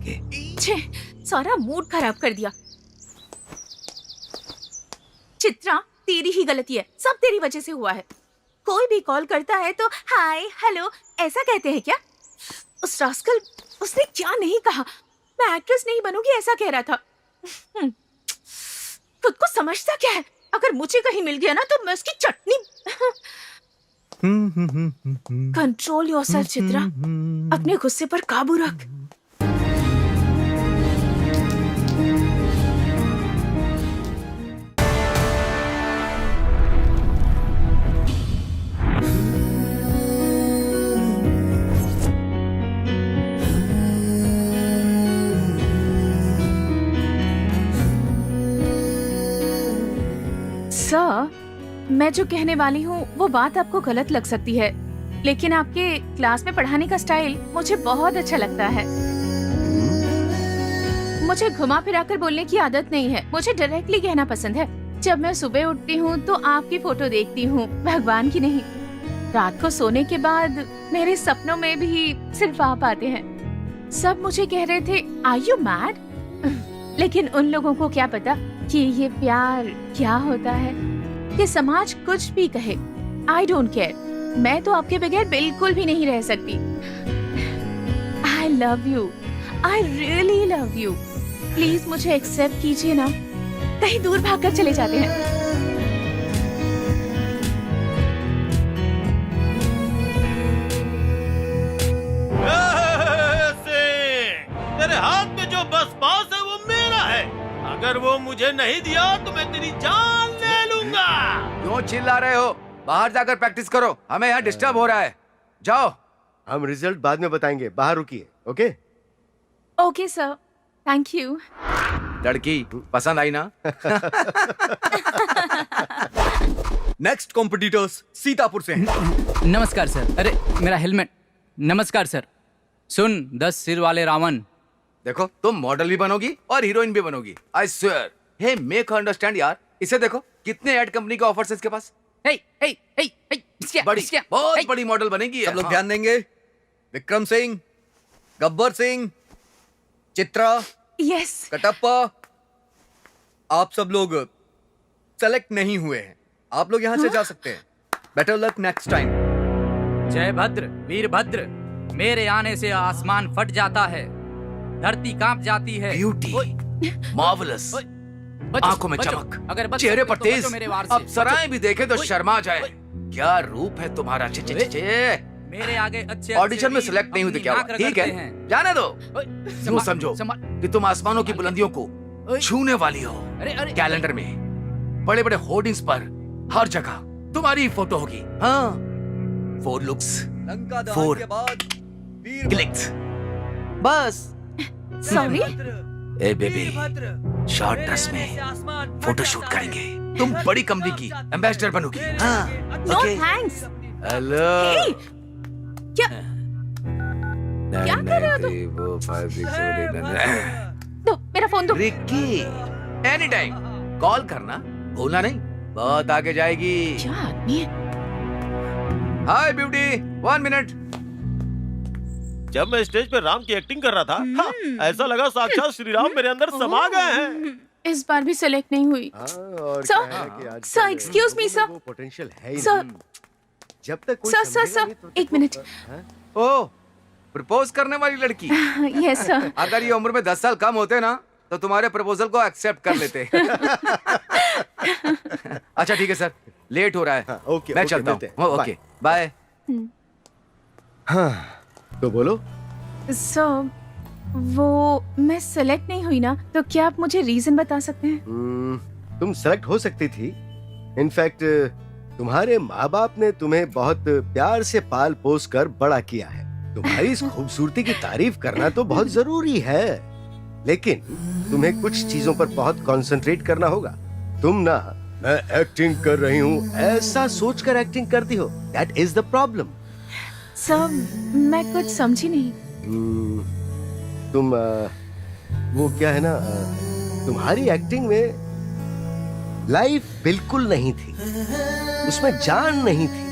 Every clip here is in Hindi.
के। छे, सारा मूड खराब कर दिया। चित्रा, तेरी ही गलती है, सब तेरी वजह से हुआ है। कोई भी कॉल करता है तो हाय हेलो ऐसा कहते हैं क्या? उस रास्कल, उसने क्या नहीं कहा, मैं एक्ट्रेस नहीं बनूंगी ऐसा कह रहा था। खुद को समझता क्या है? अगर मुझे कहीं मिल गया ना तो मैं उसकी चटनी। कंट्रोल योरसेल्फ चित्रा, अपने गुस्से पर काबू रख। सर, मैं जो कहने वाली हूँ वो बात आपको गलत लग सकती है, लेकिन आपके क्लास में पढ़ाने का स्टाइल मुझे बहुत अच्छा लगता है। मुझे घुमा फिरा कर बोलने की आदत नहीं है, मुझे डायरेक्टली कहना पसंद है। जब मैं सुबह उठती हूँ तो आपकी फोटो देखती हूँ, भगवान की नहीं। रात को सोने के बाद मेरे सपनों में भी सिर्फ आप आते हैं। सब मुझे कह रहे थे आर यू मैड, लेकिन उन लोगों को क्या पता कि ये प्यार क्या होता है। ये समाज कुछ भी कहे, आई डोंट केयर, मैं तो आपके बगैर बिल्कुल भी नहीं रह सकती। I love you, I really love you. Please मुझे एक्सेप्ट कीजिए ना, कहीं दूर भागकर चले जाते हैं। तेरे हाथ में जो बस पास है वो मेरा है, अगर वो मुझे नहीं दिया तो मैं तेरी जान ले लूंगा। क्यों चिल्ला रहे हो? बाहर जाकर प्रैक्टिस करो, हमें यहाँ डिस्टर्ब हो रहा है। जाओ। हम रिजल्ट बाद में बताएंगे, बाहर रुकिए। Okay okay sir, thank you. लड़की पसंद आई ना? नेक्स्ट कॉम्पिटिटर्स सीतापुर से हैं। नमस्कार सर। अरे मेरा हेलमेट। नमस्कार सर। सुन 10 सिर वाले रावण। देखो, तुम मॉडल भी बनोगी और हीरोइन भी बनोगी, I swear. Hey make understand यार, इसे देखो कितने एड कंपनी के ऑफर्स है इसके पास। हे हे हे हे बड़ी, बहुत बड़ी मॉडल बनेगी। सब लोग ध्यान देंगे। विक्रम सिंह, गब्बर सिंह, चित्रा, यस। कटप्पा, आप सब लोग सेलेक्ट नहीं हुए हैं, आप लोग यहाँ से जा सकते हैं। Better luck next time. जय भद्र वीरभद्र, मेरे आने से आसमान फट जाता है, धरती कांप जाती है। ब्यूटी, मार्वलस, बचो, आंखों में बचो। चमक, अगर बच चेहरे सकते पर तो तेज, बचो मेरे वार से। अप्सराएं भी देखे तो ओए, शर्मा जाए। ओए। क्या रूप है तुम्हारा। चे चे चे चे। मेरे आगे अच्छे ऑडिशन में सिलेक्ट नहीं हुई तो क्या हुआ? ठीक है, जाने दो। यूं समझो कि तुम आसमानों की बुलंदियों को छूने वाली हो। अरे कैलेंडर में बड़े बड़े होर्डिंग्स पर हर जगह तुम्हारी फोटो होगी। हाँ, 4 लुक्स, लंका दहन 4 के बाद वीर क्लिक्स, बस। सॉरी। ए बेबी, शॉर्ट ड्रेस में फोटो शूट करेंगे। तुम बड़ी कंपनी की एम्बेसडर बनोगी। हाँ, नो ओके। थैंक्स। हेलो। हे, क्या क्या कर रहे हो तुम? दो मेरा फोन दो। रिक्की, एनी टाइम कॉल करना भूलना नहीं, बहुत आगे जाएगी। क्या आदमी है? हाय ब्यूटी, 1 मिनट। जब मैं स्टेज पे राम की एक्टिंग कर रहा था, हाँ, ऐसा लगा साक्षात श्री राम मेरे अंदर समा गए हैं। इस बार भी सेलेक्ट नहीं हुई। और Sir, क्या है कि आजकल sir, excuse me, sir. वो पोटेंशियल है ही सर, नहीं। जब तक कोई सर, समझेगा सर, नहीं तो एक मिनट। हाँ? ओ, प्रपोज करने वाली लड़की। Yes sir. अगर ये उम्र में 10 साल कम होते ना तो तुम्हारे प्रपोजल को एक्सेप्ट कर लेते। अच्छा ठीक है सर, लेट हो रहा है। हाँ, ओके, मैं ओके, चलता मिलते हूँ। हैं। Okay bye. हाँ, तो बोलो। सर, वो मैं सेलेक्ट नहीं हुई ना, तो क्या आप मुझे रीजन बता सकते हैं? तुम सेलेक्ट हो सकती थी। इनफैक्ट तुम्हारे माँ बाप ने तुम्हें बहुत प्यार से पाल पोस कर बड़ा किया है। तुम्हारी इस खूबसूरती की तारीफ करना तो बहुत जरूरी है, लेकिन तुम्हें कुछ चीजों पर बहुत कंसंट्रेट करना होगा। तुम ना मैं एक्टिंग कर रही हूँ ऐसा सोचकर एक्टिंग करती हो, that is the problem. Sir, मैं कुछ समझी नहीं। तुम वो क्या है ना, तुम्हारी एक्टिंग में लाइफ बिल्कुल नहीं थी, उसमें जान नहीं थी।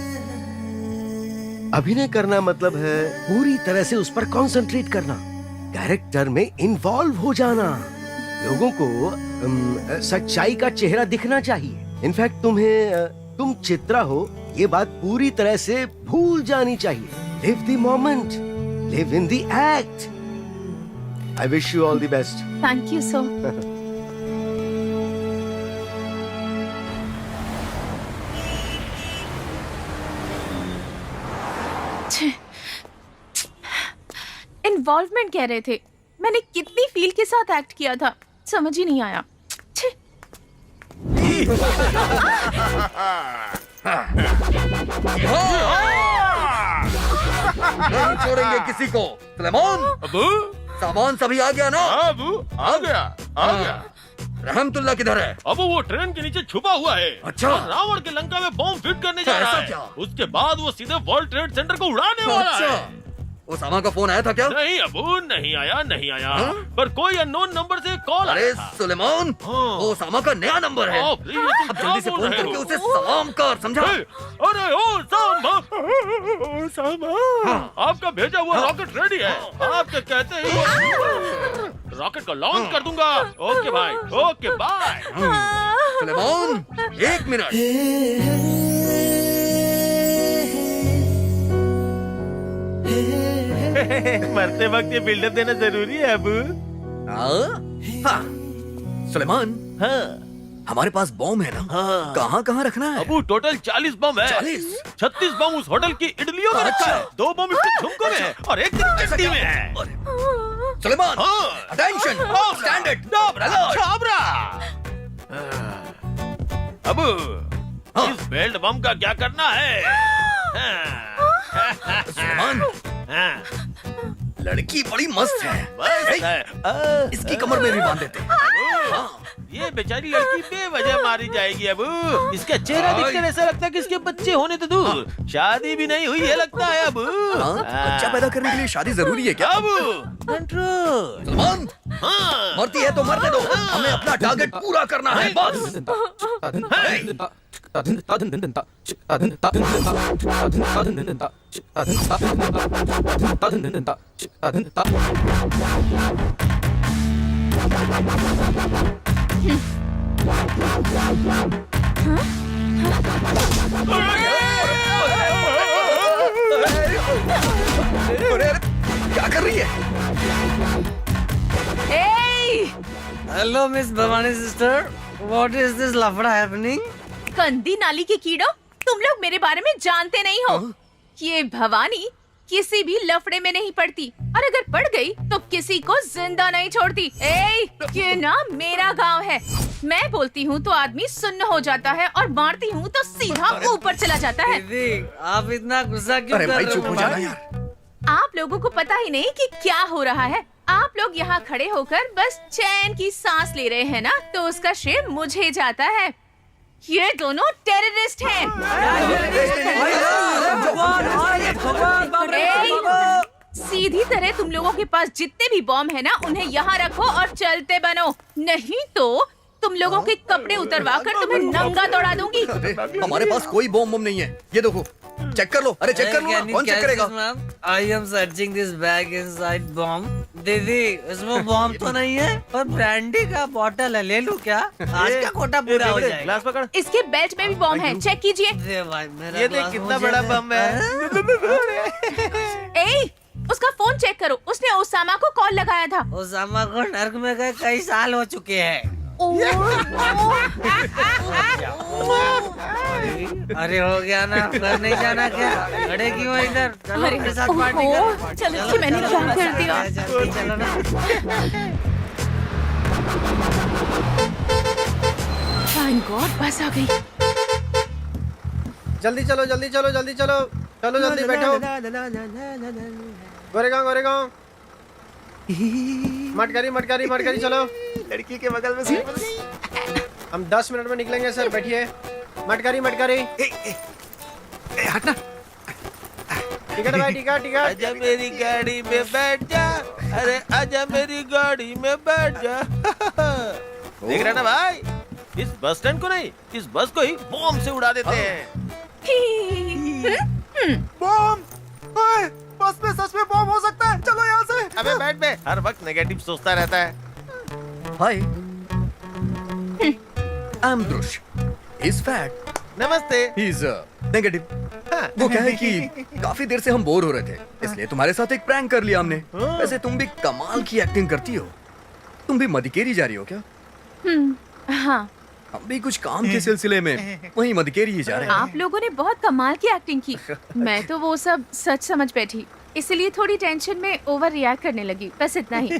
अभिनय करना मतलब है पूरी तरह से उस पर कंसंट्रेट करना। कैरेक्टर में इन्वॉल्व हो जाना। लोगों को सच्चाई का चेहरा दिखना चाहिए। इनफैक्ट तुम चित्रा हो ये बात पूरी तरह से भूल जानी चाहिए। Live the moment, live in the act. I wish you all the best. Thank you so. Involvement कह रहे थे, मैंने कितनी फील के साथ एक्ट किया था, समझ ही नहीं आया। छे। नहीं छोड़ेंगे किसी को। सुलेमान, अबू सामान सभी आ गया ना? हाँ अबू, आ गया आ गया। रहमतुल्लाह किधर है? अब वो ट्रेन के नीचे छुपा हुआ है। अच्छा। और रावण के लंका में बॉम्ब फिट करने जा रहा ऐसा है। क्या? उसके बाद वो सीधे वर्ल्ड ट्रेड सेंटर को उड़ाने वाला है। अच्छा, ओसामा का फोन आया था क्या? नहीं अबू, नहीं आया। हाँ? पर कोई अननोन नंबर से कॉल अरे आया था। सुलेमान, हाँ। ओसामा का नया नंबर है। ओ, प्लीज, तुम अब क्या जल्दी से बोल फोन रहे करके हो? उसे सलाम कर, समझा? अरे ओसामा, आपका भेजा हुआ रॉकेट रेडी है। आपके कहते ही रॉकेट को लॉन्च कर दूंगा। ओके भाई, ओके बाय। सुलेमान, 1 मिनट। मरते वक्त ये बिल्डअप देना जरूरी है अबू। हाँ। सुलेमान, हाँ हमारे पास बॉम्ब है ना? हाँ। कहाँ रखना है? अबू टोटल 40 बम है। 40? 36 बम उस होटल की इडलियों में रखा है। 2 बम इसके झुमकों में है और 1 चट्टी में है। सुलेमान, हाँ। Attention, standard, Chhabra. अबू, हाँ। इस बेल्ट बम का क्या करना है? सुलेमान, हाँ, लड़की बड़ी मस्त है। बस है। इसकी कमर में भी बांध देते हैं। अबू, ये बेचारी लड़की बेवजह मारी जाएगी अबू। इसका चेहरा देखकर ऐसा लगता है कि इसके बच्चे होने तो दूर, शादी भी नहीं हुई है लगता है अबू। हाँ, बच्चा पैदा करने के लिए शादी जरूरी है क्या? अबू, कंट्रोल। सुलेमान, हाँ, मरती है तो मरने दो, हमें अपना टारगेट पूरा करना है बस। अरे, क्या कर रही है? Hello, Miss Bhavani sister. What is this lafda happening? गंदी नाली के कीड़ो, तुम लोग मेरे बारे में जानते नहीं हो। ये भवानी किसी भी लफड़े में नहीं पड़ती, और अगर पड़ गई तो किसी को जिंदा नहीं छोड़ती। ये ना मेरा गांव है। मैं बोलती हूँ तो आदमी सुन्न हो जाता है और मारती हूँ तो सीधा ऊपर चला जाता है। दीदी, आप इतना गुस्सा क्यों अरे कर भाई, रहे चुप हो? हो जाना यार। आप लोगों को पता ही नहीं कि क्या हो रहा है। आप लोग यहाँ खड़े होकर बस चैन की सांस ले रहे हैं ना, तो उसका श्रेय मुझे जाता है। ये दोनों टेररिस्ट हैं। सीधी तरह तुम लोगों के पास जितने भी बॉम्ब है ना, उन्हें यहाँ रखो और चलते बनो, नहीं तो तुम लोगों के कपड़े उतरवा कर तुम्हें नंगा दौड़ा दूंगी। अरे, हमारे पास कोई बॉम्ब बम नहीं है। ये देखो, चेक कर लो। अरे चेक कर लो ना, कौन चेक करेगा? I am searching this bag inside bomb. दीदी, इसमें बॉम्ब तो नहीं है, पर ब्रांडी का बोतल है, ले लूं क्या? आज का कोटा पूरा हो जाएगा। ग्लास पकड़। इसके बेल्ट में भी बॉम्ब है, चेक कीजिए। दे भाई, मेरा ये देख ग्लास कितना मुझे बड़ा दे। बम है। उसका फोन चेक करो, उसने ओसामा को कॉल लगाया था। ओसामा को नर्क में गए कई साल हो चुके हैं। अरे हो गया ना, घर नहीं जाना क्या? खड़े क्यों है इधर? चलो अरे, मेरे साथ पार्टी ओहो, करो। चलो कि मैंने क्या कर दिया। जल्दी चलो ना। थैंक गॉड, बस आ गई। जल्दी चलो जल्दी चलो जल्दी चलो चलो जल्दी बैठो। गोरेगांव मटकरी चलो। लड़की के बगल में सीट। हम 10 मिनट में निकलेंगे सर, बैठिए। मटकरी हटना। टिकट भाई, टिकट। आजा मेरी गाड़ी में बैठ जा। अरे आजा मेरी गाड़ी में बैठ जा। देख रहे ना भाई, इस बस स्टैंड को नहीं, इस बस को ही बॉम्ब से उड़ा देते हैं। बॉम्ब! बस में सच में बॉम्ब हो सकता है, चलो यहाँ से। अबे बैठ बे, हर वक्त नेगेटिव सोचता रहता है। Hi, I am Dhrush, he is fat, नमस्ते। He is negative. वो क्या है कि काफी देर से हम बोर हो रहे थे, इसलिए तुम्हारे साथ एक प्रैंक कर लिया हमने। वैसे तुम भी कमाल की एक्टिंग करती हो। तुम भी मदिकेरी जा रही हो क्या? हाँ, हम भी कुछ काम के सिलसिले में वहीं मदिकेरी ही जा रहे हैं। आप लोगों ने बहुत कमाल की एक्टिंग की। मैं तो वो सब सच समझ बैठी, इसलिए थोड़ी टेंशन में ओवर रिएक्ट करने लगी, बस इतना ही।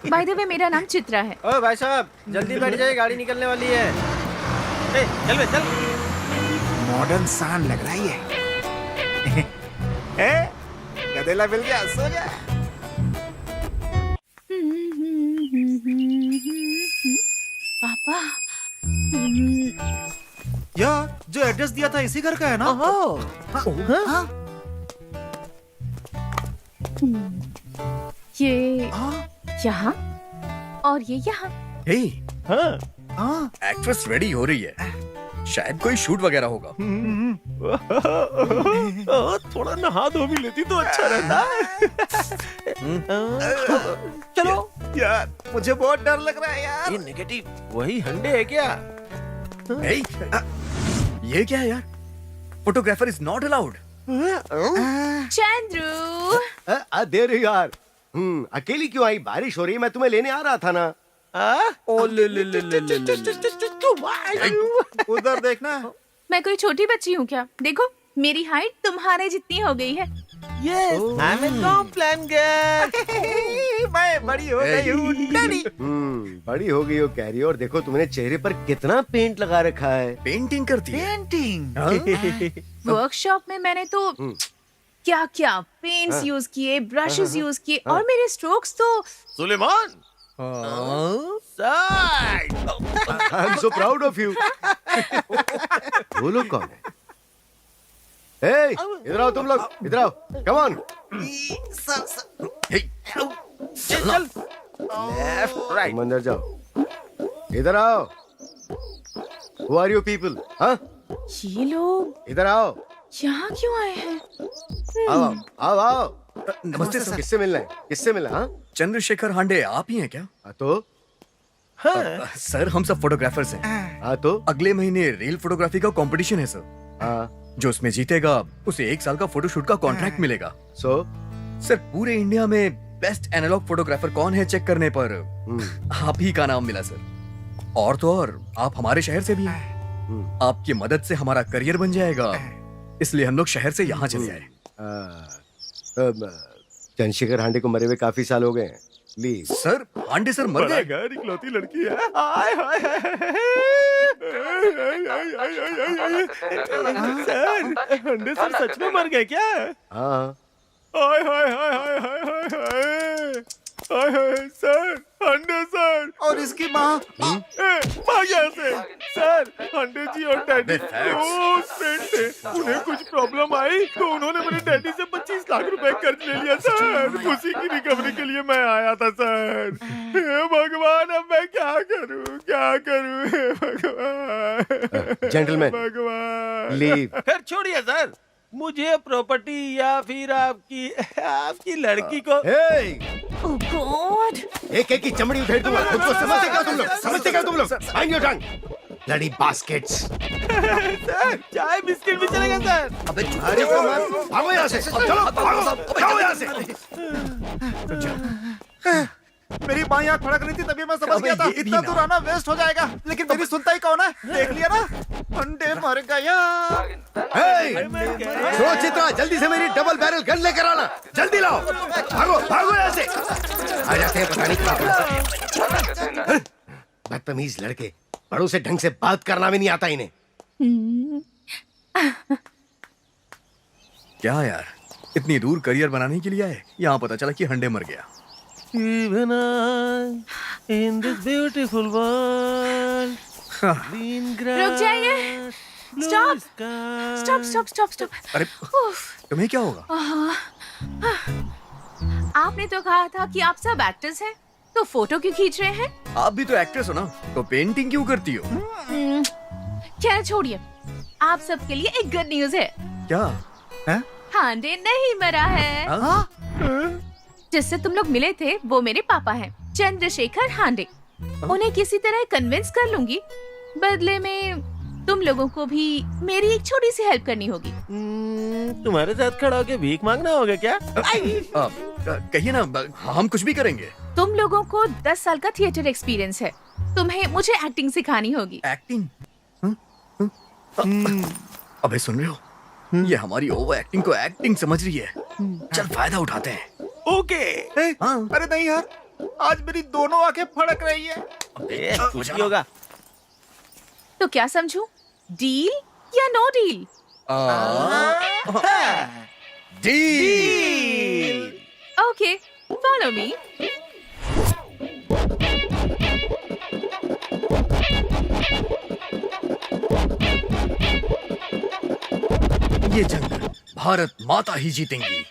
बाय द वे, मेरा नाम चित्रा है। ओ भाई साहब, जल्दी बैठ जाइए, गाड़ी निकलने वाली है। चल बे, चल। मॉडर्न सान लग रहा है ये। गधेला मिल गया, सो जा। पापा, यार जो एड्रेस दिया था इसी घर का है ना? ये यहाँ और ये यहाँ। हे, हाँ। एक्ट्रेस रेडी हो रही है, शायद कोई शूट वगैरह होगा। थोड़ा नहा धो भी लेती तो अच्छा रहता। चलो यार, मुझे बहुत डर लग रहा है यार। ये नेगेटिव वही हंडे है क्या? हे, ये क्या है यार? Photographer is not allowed. Chandru, देर यार। अकेली क्यों आई? बारिश हो रही है, मैं तुम्हें लेने आ रहा था ना। ओ ले ले ले ले ले ले। उधर देखना। मैं कोई छोटी बच्ची हूँ क्या? देखो, मेरी हाइट तुम्हारे जितनी हो गई है। Yes, I'm a Complan girl. मैं बड़ी हो गई हूँ, डैडी। बड़ी हो गई हो कैरी, और देखो तुमने चेहरे पर कितना पेंट लगा रखा है। पेंटिंग करती है। पेंटिंग। वर्कशॉप में मैंने तो क्या क्या पेंट्स यूज किए, ब्रशेस यूज किए, और मेरे स्ट्रोक्स तो सुलेमान, side. I am so proud of you. वो लोग कौन है? हे, इधर आओ तुम लोग, इधर आओ, कम ऑन। चल। Left right. तुम अंदर जाओ, इधर आओ। Who are you people? हाँ? ये लोग इधर आओ, यहाँ क्यों आए हैं? आओ आओ आओ। नमस्ते सर। किससे मिलना है? किससे मिलना? हाँ चंद्रशेखर हांडे आप ही हैं क्या? तो सर हम सब फोटोग्राफर्स हैं। हाँ तो अगले महीने रील फोटोग्राफी का कंपटीशन है सर। हाँ जो उसमें जीतेगा उसे 1 साल का फोटोशूट का कॉन्ट्रैक्ट मिलेगा। सो सर पूरे इंडिया में बेस्ट एनालॉग फोटोग्राफर कौन है चेक करने पर आप ही का नाम मिला सर। और तो और आप हमारे शहर से भी हैं। आपकी मदद से हमारा करियर बन जाएगा, इसलिए हम लोग शहर से यहाँ चले आए। चंद्रशेखर हांडे को मरे हुए काफी साल हो गए हैं। प्लीज सर हांडे सर मर गए। घर इकलौती लड़की है। हाय हाय सर, हंडे सर सच में मर गए क्या? हाँ हाय हाय हाय हाय हाय हाय हाय हाय हाय सर, हंडे सर और इसकी माँ। भाग यहाँ से। सर, हंडे जी और डैडी क्लोज फ्रेंड थे। उन्हें कुछ प्रॉब्लम आई तो उन्होंने मेरे डैडी से 25 लाख रुपए कर्ज ले लिया सर। उसी की रिकवरी के लिए मैं आया था सर। हे भगवान, अब मैं क्या करूं, क्या करूं? हे भगवान। जेंटलमैन, भगवान लीव। फिर छोड़िए सर, मुझे प्रॉपर्टी या फिर आपकी लड़की को। ओह गॉड, एक एक की चमड़ी उधेड़ दूंगा। तुमको समझते क्या तुम लोग? समझते क्या तुम लोग? Mind your tongue, bloody baskets. Sir, चाय बिस्किट भी चलेगा सर। अबे अरे भागो यहाँ से, चलो भागो, जाओ यहाँ से। मेरी बाँ आँख फड़क रही थी, तभी मैं समझ गया था ये भी इतना ना। दूर आना वेस्ट हो जाएगा, लेकिन मेरी सुनता ही कौन है? देख लिया ना, अंडे मर गया। सुनो चित्रा, जल्दी से मेरी डबल बैरल गन लेकर आना, जल्दी लाओ। भागो भागो यहाँ से। आ जाते हैं पता नहीं कहाँ। बदतमीज लड़के, बड़ों से ढंग से बात करना भी नहीं आता इन्हें। क्या यार, इतनी दूर करियर बनाने के लिए आए, यहाँ पता चला कि हंडे मर गया। Even I, in this beautiful world, green grass, रुक जाइए। blue Stop. sky. Stop stop stop stop. अरे तुम्हें क्या होगा? आपने तो कहा था कि आप सब एक्टर्स हैं, तो फोटो क्यों खींच रहे हैं? आप भी तो एक्ट्रेस हो ना, तो पेंटिंग क्यों करती हो? खैर छोड़िए, आप सबके लिए एक गुड न्यूज है। क्या? हांडे नहीं मरा है। हाँ? जिससे तुम लोग मिले थे वो मेरे पापा हैं, चंद्रशेखर हांडे। उन्हें किसी तरह कन्विंस कर लूंगी, बदले में तुम लोगों को भी मेरी एक छोटी सी हेल्प करनी होगी। तुम्हारे साथ खड़ा होके भीख मांगना होगा क्या? कहिए ना, हम कुछ भी करेंगे। तुम लोगों को 10 साल का थिएटर एक्सपीरियंस है, तुम्हें मुझे एक्टिंग सिखानी होगी। एक्टिंग? अबे सुन रहे हो, ये हमारी ओवर एक्टिंग को एक्टिंग समझ रही है। चल फायदा उठाते हैं। ओके। हाँ। अरे नहीं यार, आज मेरी दोनों आंखें फड़क रही है। कुछ नहीं होगा। तो क्या समझूं, डील या no deal? Deal. Okay, follow me. ये जंग भारत माता ही जीतेंगी।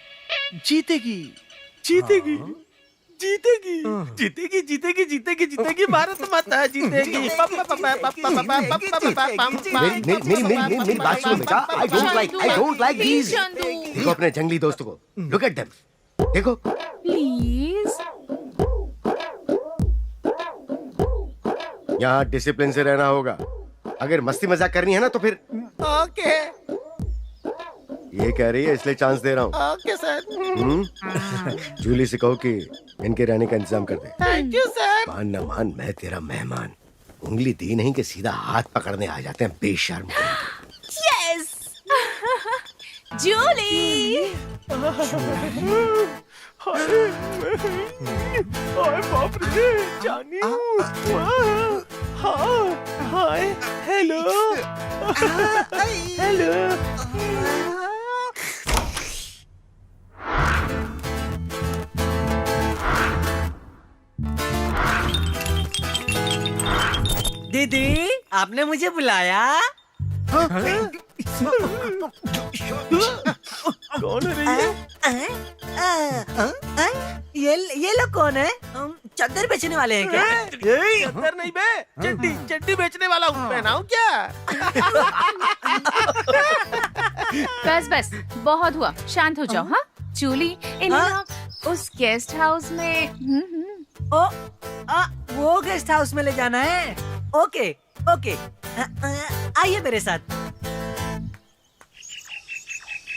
जीतेगी, जीतेगी, जीतेगी, जीतेगी, जीतेगी, जीतेगी, जीतेगी, भारत माता जीतेगी। मेरी बात सुनो बेटा। I don't like these. देखो अपने जंगली दोस्तों को, लुक एट देम। देखो प्लीज। यहाँ डिसिप्लिन से रहना होगा। अगर मस्ती मजाक करनी है ना तो फिर ओके, ये कह रही है इसलिए चांस दे रहा हूँ। Okay sir. जूली से कहो कि इनके रहने का इंतजाम कर दे। Thank you sir. मान न मान, मैं तेरा मेहमान। उंगली दी नहीं कि सीधा हाथ पकड़ने आ जाते हैं बेशर्म। यस। जूली। हाय बाप रे, जानी हूँ। हाँ, हाय, हेलो, हेलो। दीदी, आपने मुझे बुलाया? कौन है ये लोग कौन है? चद्दर बेचने वाले हैं क्या? अंदर नहीं बे, चड्डी चड्डी बेचने वाला हूँ। पहनाऊं क्या? बस बस, बहुत हुआ, शांत हो जाओ। हाँ जूली, इन्हें उस गेस्ट हाउस में वो गेस्ट हाउस में ले जाना है। ओके ओके, आइए मेरे साथ।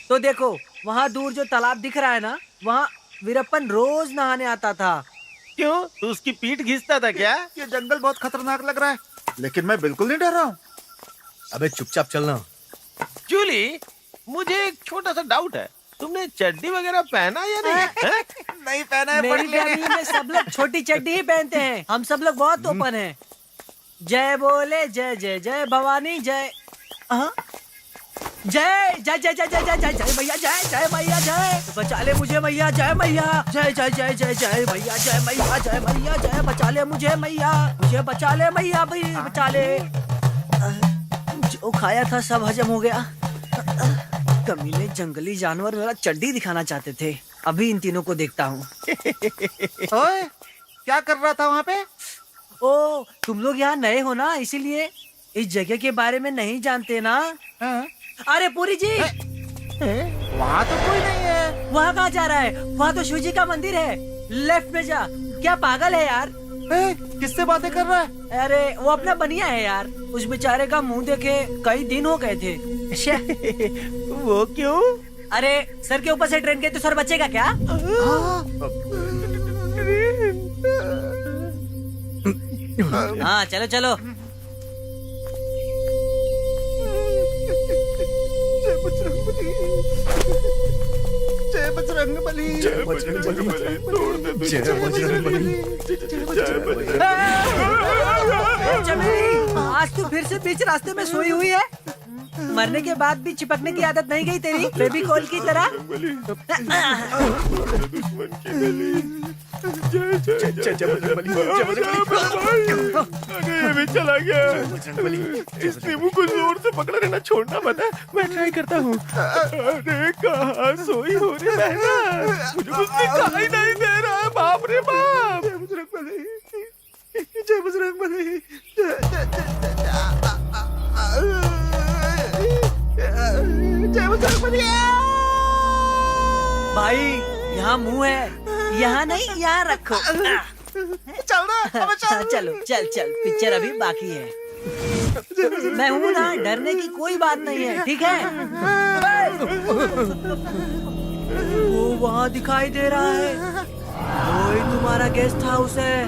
तो देखो, वहाँ दूर जो तालाब दिख रहा है ना, वहाँ वीरप्पन रोज नहाने आता था। क्यों, तू उसकी पीठ घिसता था क्या? ये जंगल बहुत खतरनाक लग रहा है, लेकिन मैं बिल्कुल नहीं डर रहा हूँ। अबे चुपचाप चलना। जूली, मुझे एक छोटा सा डाउट है, तुमने चड्डी वगैरह पहना या नहीं? हैं? नहीं पहना है। मेरी फैमिली में सब लोग छोटी चड्डी ही पहनते हैं। हम सब लोग बहुत ओपन हैं। जय बोले, जय जय जय भवानी, जय जय जय जय जय जय जय जय जय मैया, जय जय मैया, जय बचा ले मुझे मैया, जय मैया, जय जय जय जय जय मैया, जय मैया, जय मैया, जय बचा ले मुझे मैया, मुझे बचा ले मैया, भाई बचा ले। जो खाया था सब हजम हो गया। कमीने जंगली जानवर मेरा चड्डी दिखाना चाहते थे। अभी इन तीनों को देखता हूँ। ओए, क्या कर रहा था वहाँ पे? ओ, तुम लोग यहाँ नए हो ना, इसीलिए इस जगह के बारे में नहीं जानते ना। अरे पूरी जी, वहाँ तो कोई नहीं है। वहाँ कहाँ जा रहा है? वहाँ तो शिव जी का मंदिर है, लेफ्ट में जा। क्या पागल है यार? किससे बातें कर रहा है? अरे वो अपना बनिया है यार, उस बेचारे का मुंह देखे कई दिन हो गए थे। वो क्यों? अरे सर के ऊपर से ट्रेन गई तो सर बचेगा क्या? हाँ चलो चलो। जय बजरंगबली, जय बजरंगबली, तोड़ दे दो, जय बजरंगबली, जय बजरंगबली। चमेली, आज तू फिर से बीच रास्ते में सोई हुई है। मरने के बाद भी चिपकने की आदत नहीं गई तेरी, फेविकोल की तरह। दुश्मन की गली, जय जय जय जय बजरंगबली, जय बजरंगबली। ये भी चला गया। इस नींबू को जोर से पकड़े रहना, छोड़ना मत है। मैं ट्राई करता हूँ। अरे कहाँ सोई हो रही बहना, मुझे कुछ दिखाई नहीं दे रहा है। बाप रे बाप। जय बजरंगबली, जय बजरंगबली, जय बजरंगबली। भाई यहाँ मुंह है, यहाँ नहीं यहाँ रखो। चल ना अबे चल। चलो चल चल, पिक्चर अभी बाकी है। मैं हूँ ना, डरने की कोई बात नहीं है, ठीक है? वो वहाँ दिखाई दे रहा है, वही तुम्हारा गेस्ट हाउस है।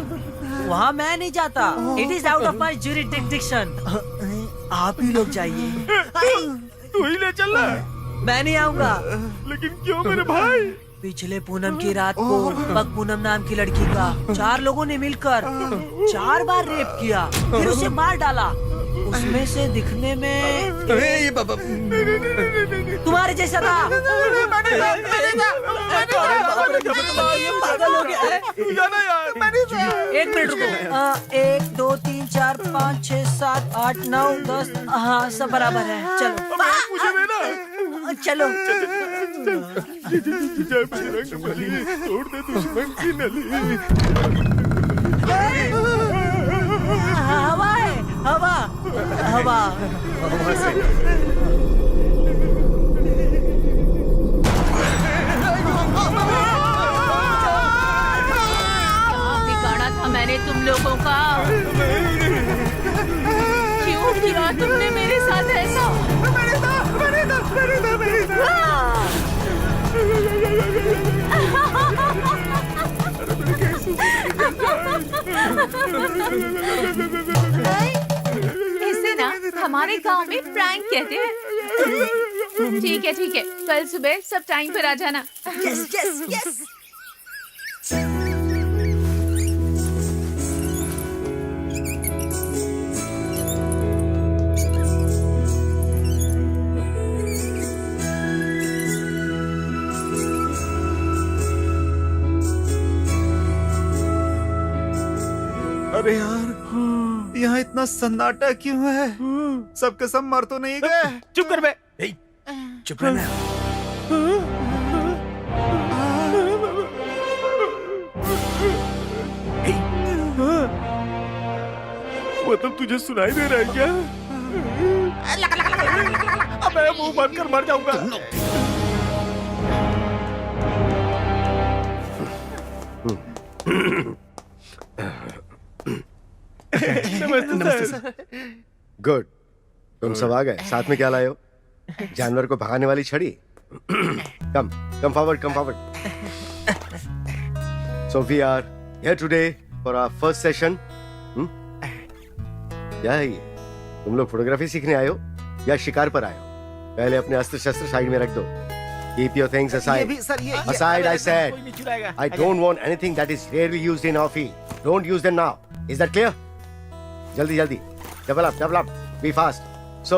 वहाँ मैं नहीं जाता, it is out of my jurisdiction. आप ही लोग जाइए। तू ही ले चल ना। मैं नहीं आऊंगा। लेकिन क्यों मेरे भाई? पिछले पूनम की रात को पग पूनम नाम की लड़की का 4 लोगों ने मिलकर 4 बार रेप किया, फिर उसे मार डाला। उसमें से दिखने में ये बाबा तुम्हारे जैसा था। ये पागल हो गया है। तू जाना यार। 1 मिनट रुको। 1 2 3 4 5 6 7 8 9 10। हाँ सब बराबर है, चलो मुझे देना। चलो। जय बजरंग बली, तोड़ दे दुश्मन की नली। हवा है, हवा हवा। बिगाड़ा था मैंने तुम लोगों का। क्यों किया तुमने मेरे साथ ऐसा? इसे ना हमारे गांव में प्रैंक कहते हैं। ठीक है, कल सुबह सब टाइम पर आ जाना। Yes yes yes. अरे यार, यहाँ इतना सन्नाटा क्यों है? सबके सब मर तो नहीं गए? चुप कर बे। चुप रहना। मतलब तुझे सुनाई दे रहा है क्या? अबे मुंह बंद कर, मर जाऊंगा। नमस्ते सर। गुड, तुम सब आ गए। साथ में क्या लाए हो? जानवर को भगाने वाली छड़ी? Come forward, come forward. So we are here today for our first session. क्या है ये? तुम लोग फोटोग्राफी सीखने आए हो या शिकार पर आए हो? पहले अपने अस्त्र शस्त्र साइड में रख दो। Keep your things ये aside. भी सर, ये Aside, I said. कोई नहीं चुराएगा। I don't want anything that is rarely used in our field. Don't use them now. Is that clear? जल्दी Develop, be fast. So,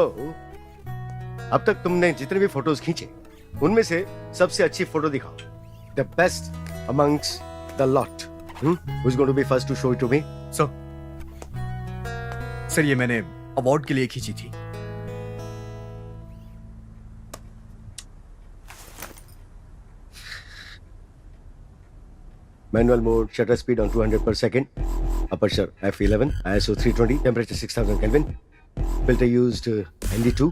अब तक तुमने जितने भी फोटोज खींचे उनमें से सबसे अच्छी फोटो दिखाओ. The best amongst the lot. Who's going to be first to show it to me? Sir ये मैंने अवार्ड के लिए खींची थी. Manual mode, shutter speed on 200 per second. Aperture f11, ISO 320, temperature 6000 Kelvin. Filter used ND2.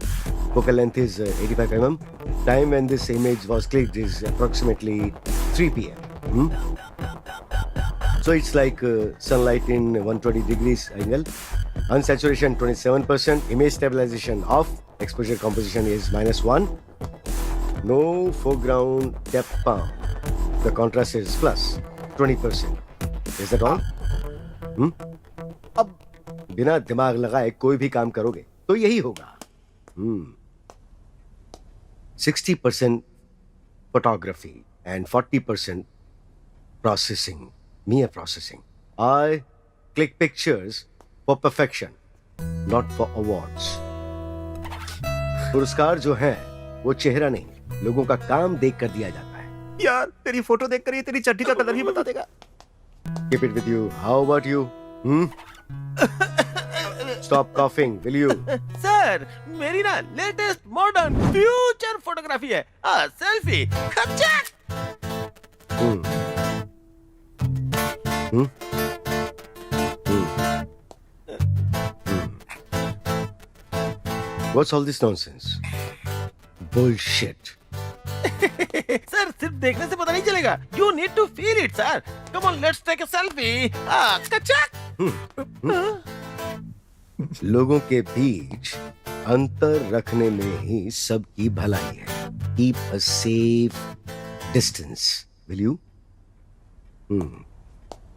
Focal length is 85 mm. Time when this image was clicked is approximately 3 p.m. So it's like sunlight in 120 degrees angle. Unsaturation 27%. Image stabilization off. Exposure composition is -1. No foreground depth palm. The contrast is plus 20%. Is that all? अब बिना दिमाग लगाए कोई भी काम करोगे तो यही होगा. 60% photography and 40% processing, mere processing. I click pictures for perfection, not for awards. पुरस्कार जो है वो चेहरा नहीं, लोगों का काम देख कर दिया जाता है. यार, तेरी फोटो देखकर ये तेरी चड्डी का कलर ही बता देगा. Keep it with you. How about you? Stop coughing, will you? Sir, मेरी ना लेटेस्ट मॉडर्न फ्यूचर फोटोग्राफी है. Selfie. What's all this nonsense? Bullshit. Sir सिर्फ देखने से पता नहीं चलेगा. You need to feel it, sir. Come on, let's take a selfie. लोगों के बीच अंतर रखने में ही सबकी भलाई है. Keep a safe distance. Will you?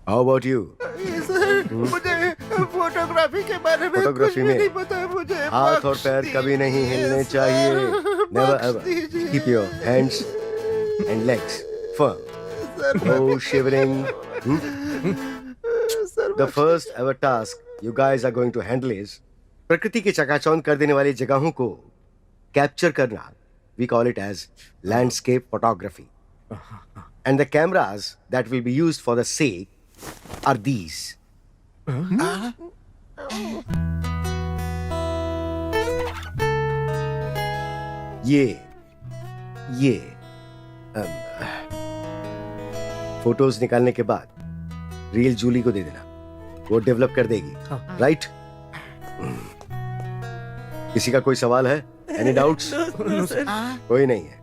How about you? Sir, मुझे फोटोग्राफी के बारे में फोटोग्राफी कुछ भी में नहीं पता है. मुझे हाथ और बख्श पैर दीजिए, कभी नहीं हिलने चाहिए. Never बख्श ever. दीजिए. Keep your hands and legs firm. Sir, No shivering. Sir, The first ever task you guys are going to handle is प्रकृति के चकाचौंध कर देने वाली जगहों को कैप्चर करना. We call it as landscape photography. And the cameras that will be used for the sake are these. ये फोटोज निकालने के बाद रील जूली को दे देना. वो डेवलप कर देगी. राइट? किसी का कोई सवाल है? Any doubts? कोई नहीं है.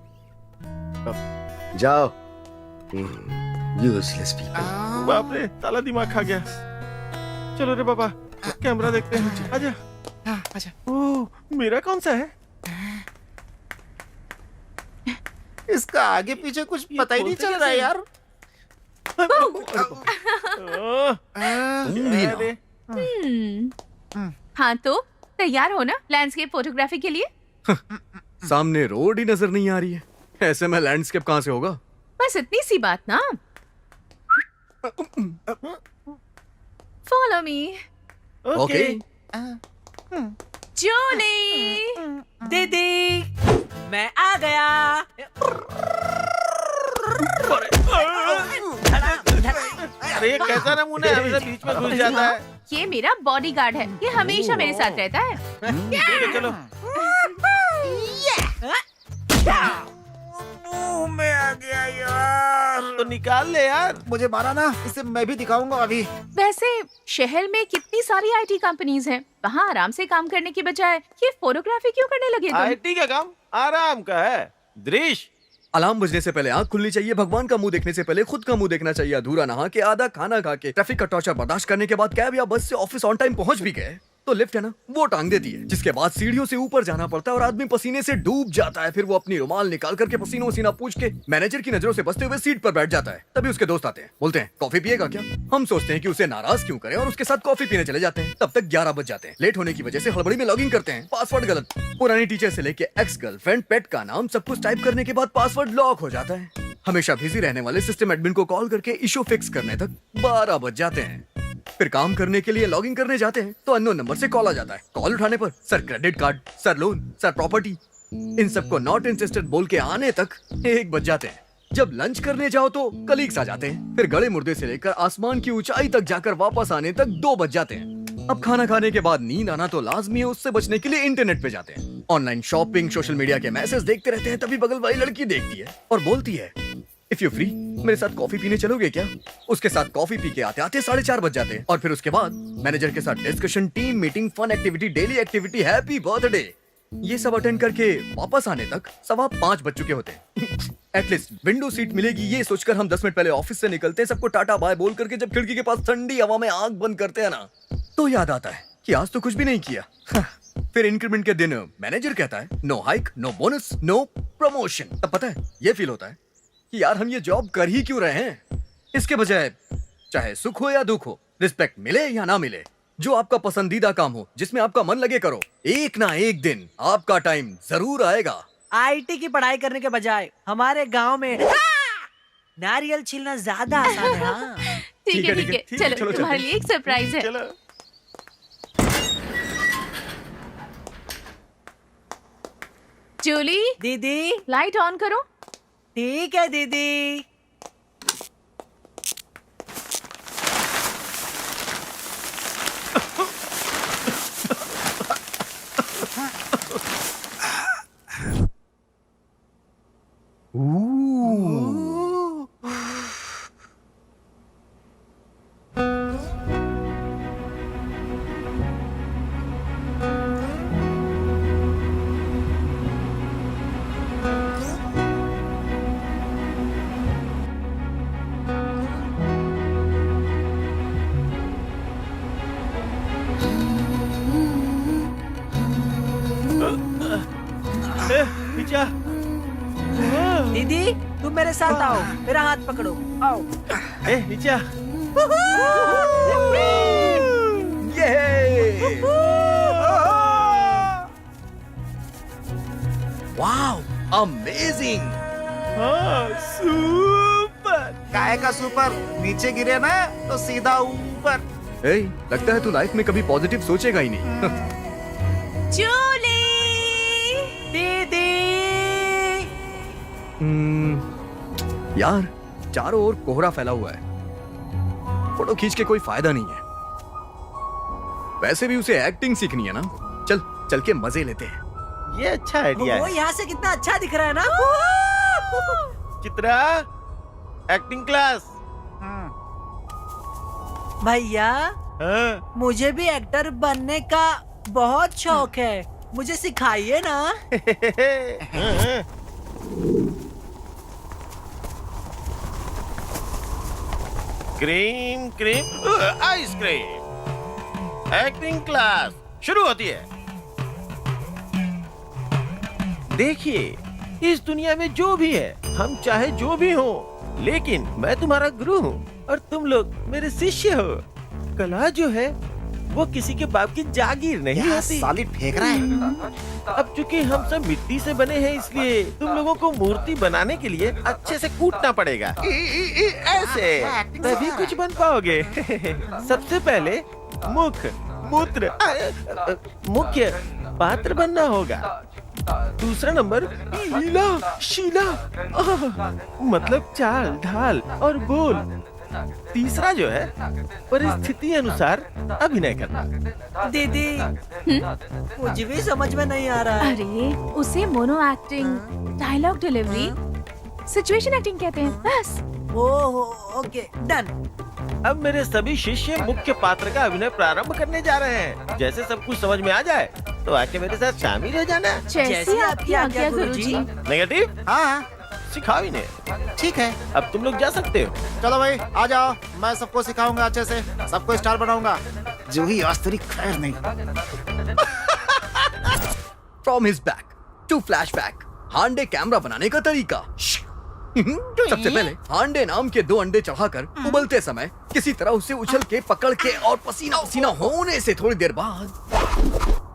जाओ. Useless people. बाप रे, साला दिमाग खा गया. चलो रे बाबा, कैमरा देखते हैं. आजा. आजा. ओह, मेरा कौन सा है? इसका आगे पीछे कुछ पता ही नहीं चल रहा है यार. अरे, हाँ तो तैयार हो ना लैंडस्केप फोटोग्राफी के लिए? सामने रोड ही नजर नहीं आ रही है. ऐसे में लैंडस्केप कहाँ से होगा? बस इतनी सी बात ना. Follow me. ओके. जूली. दीदी, मैं आ गया. अरे ये कैसा नमूना है, हमेशा बीच में घुस जाता है. ये मेरा बॉडीगार्ड है. ये हमेशा मेरे साथ रहता है. ठीक है, चलो. मैं आ गया यार. तो निकाल ले यार. मुझे मारा ना, इसे मैं भी दिखाऊंगा अभी. वैसे शहर में कितनी सारी आईटी कंपनीज हैं. वहाँ आराम से काम करने की बजाय ये फोटोग्राफी क्यों करने लगे तुम? आईटी का काम आराम का है. दृश्य. अलार्म बजने से पहले आंख खुलनी चाहिए. भगवान का मुंह देखने से पहले खुद का मुंह देखना चाहिए. अधूरा नहा के, आधा खाना खा के, ट्रैफिक का टॉर्चर बर्दाश्त करने के बाद कैब या बस से ऑफिस ऑन टाइम पहुंच भी गए तो लिफ्ट है ना, वो टांग देती है. जिसके बाद सीढ़ियों से ऊपर जाना पड़ता है और आदमी पसीने से डूब जाता है. फिर वो अपनी रुमाल निकाल करके पसीनो पसीना पूछ के मैनेजर की नजरों से बचते हुए सीट पर बैठ जाता है. तभी उसके दोस्त आते हैं, बोलते हैं कॉफी पिएगा क्या? हम सोचते हैं कि उसे नाराज क्यों करें और उसके साथ कॉफी पीने चले जाते हैं. तब तक 11 बज जाते हैं. लेट होने की वजह से हड़बड़ी में लॉगिन करते हैं. पासवर्ड गलत. पुरानी टीचर से लेके एक्स गर्लफ्रेंड, पेट का नाम, सब कुछ टाइप करने के बाद पासवर्ड लॉक हो जाता है. हमेशा बिजी रहने वाले सिस्टम एडमिन को कॉल करके इशू फिक्स करने तक 12 बज जाते हैं. फिर काम करने के लिए लॉगिन करने जाते हैं तो अननोन नंबर से कॉल आ जाता है. कॉल उठाने पर sir credit card, sir loan, sir property, इन सबको नॉट इंटरेस्टेड बोल के आने तक 1 बज जाते हैं. जब लंच करने जाओ तो कलीग्स आ जाते हैं. फिर गड़े मुर्दे से लेकर आसमान की ऊंचाई तक जाकर वापस आने तक 2 बज जाते हैं. अब खाना खाने के बाद नींद आना तो लाजमी है. उससे बचने के लिए इंटरनेट पे जाते हैं. ऑनलाइन शॉपिंग, सोशल मीडिया के मैसेज देखते रहते हैं. तभी बगल वाली लड़की देखती है और बोलती है, इफ यू फ्री, मेरे साथ कॉफी पीने चलोगे क्या? उसके साथ कॉफी पी के आते आते 4:30 बज जाते हैं. और फिर उसके बाद मैनेजर के साथ discussion, team meeting, fun activity, daily activity, happy birthday, ये सब अटेंड करके वापस आने तक 5:15 बज चुके होते हैं. एटलीस्ट विंडो सीट मिलेगी ये सोचकर हम 10 मिनट पहले ऑफिस से निकलते हैं. सबको टाटा बाय बोल करके जब खिड़की के पास ठंडी हवा में आंख बंद करते हैं ना, तो याद आता है कि आज तो कुछ भी नहीं किया. फिर इंक्रीमेंट के दिन मैनेजर कहता है no hike, no bonus, no promotion. तब पता है ये फील होता है कि यार हम ये जॉब कर ही क्यों रहे हैं. इसके बजाय चाहे सुख हो या दुख हो, रिस्पेक्ट मिले या ना मिले, जो आपका पसंदीदा काम हो, जिसमें आपका मन लगे करो. एक ना एक दिन आपका टाइम जरूर आएगा. आईटी की पढ़ाई करने के बजाय हमारे गांव में नारियल छीलना ज्यादा आसान है. हाँ. ठीक है. चलो तुम्हारे लिए एक सरप्राइज है. चलो. जूली, दीदी, लाइट ऑन करो. ठीक है दीदी. नीचा। दीदी तुम मेरे साथ आओ, मेरा हाथ पकड़ो, आओ। ए नीचा। Wow, amazing. हाँ सुपर। काय का सुपर, नीचे गिरे ना तो सीधा ऊपर। ए, लगता है तू लाइफ में कभी पॉजिटिव सोचेगा ही नहीं। जूली, दीदी यार, चारों ओर कोहरा फैला हुआ है, फोटो खींच के कोई फायदा नहीं है। वैसे भी उसे एक्टिंग सीखनी है ना। चल चल के मजे लेते हैं। ये अच्छा आइडिया वो है। यहाँ से कितना अच्छा दिख रहा है ना। Chitra, acting class. भैया हाँ। मुझे भी एक्टर बनने का बहुत शौक है, मुझे सिखाइए ना। Cream cream ice cream. Acting class शुरू होती है। देखिए, इस दुनिया में जो भी है, हम चाहे जो भी हो, लेकिन मैं तुम्हारा गुरु हूँ और तुम लोग मेरे शिष्य हो। कला जो है वो किसी के बाप की जागीर नहीं होती। साली फेंक रहा है। अब चूंकि हम सब मिट्टी से बने हैं, इसलिए तुम लोगों को मूर्ति बनाने के लिए अच्छे से कूटना पड़ेगा। ऐसे तभी कुछ बन पाओगे। सबसे पहले मुख मूत्र मुख्य पात्र बनना होगा। दूसरा नंबर लीला शीला, मतलब चाल ढाल और बोल। तीसरा जो है परिस्थिति अनुसार अभिनय करना। दीदी मुझे भी समझ में नहीं आ रहा है। अरे उसे mono acting, dialogue delivery, situation acting कहते हैं बस। Okay done. अब मेरे सभी शिष्य मुख्य पात्र का अभिनय प्रारंभ करने जा रहे हैं। जैसे सब कुछ समझ में आ जाए तो आके मेरे साथ शामिल हो जाना। जैसी आपकी आज्ञा गुरुजी। नेगेटिव हाँ सिखाओ इन्हें। ठीक है, अब तुम लोग जा सकते हो। चलो भाई आ जाओ, मैं सबको सिखाऊंगा अच्छे से, सबको स्टार बनाऊंगा। जूही आज तेरी खैर नहीं। From his back to flashback, handy camera बनाने का तरीका। सबसे पहले हांडे नाम के 2 अंडे चढ़ाकर उबलते समय किसी तरह उसे उछल के पकड़ के और पसीना पसीना होने से थोड़ी देर बाद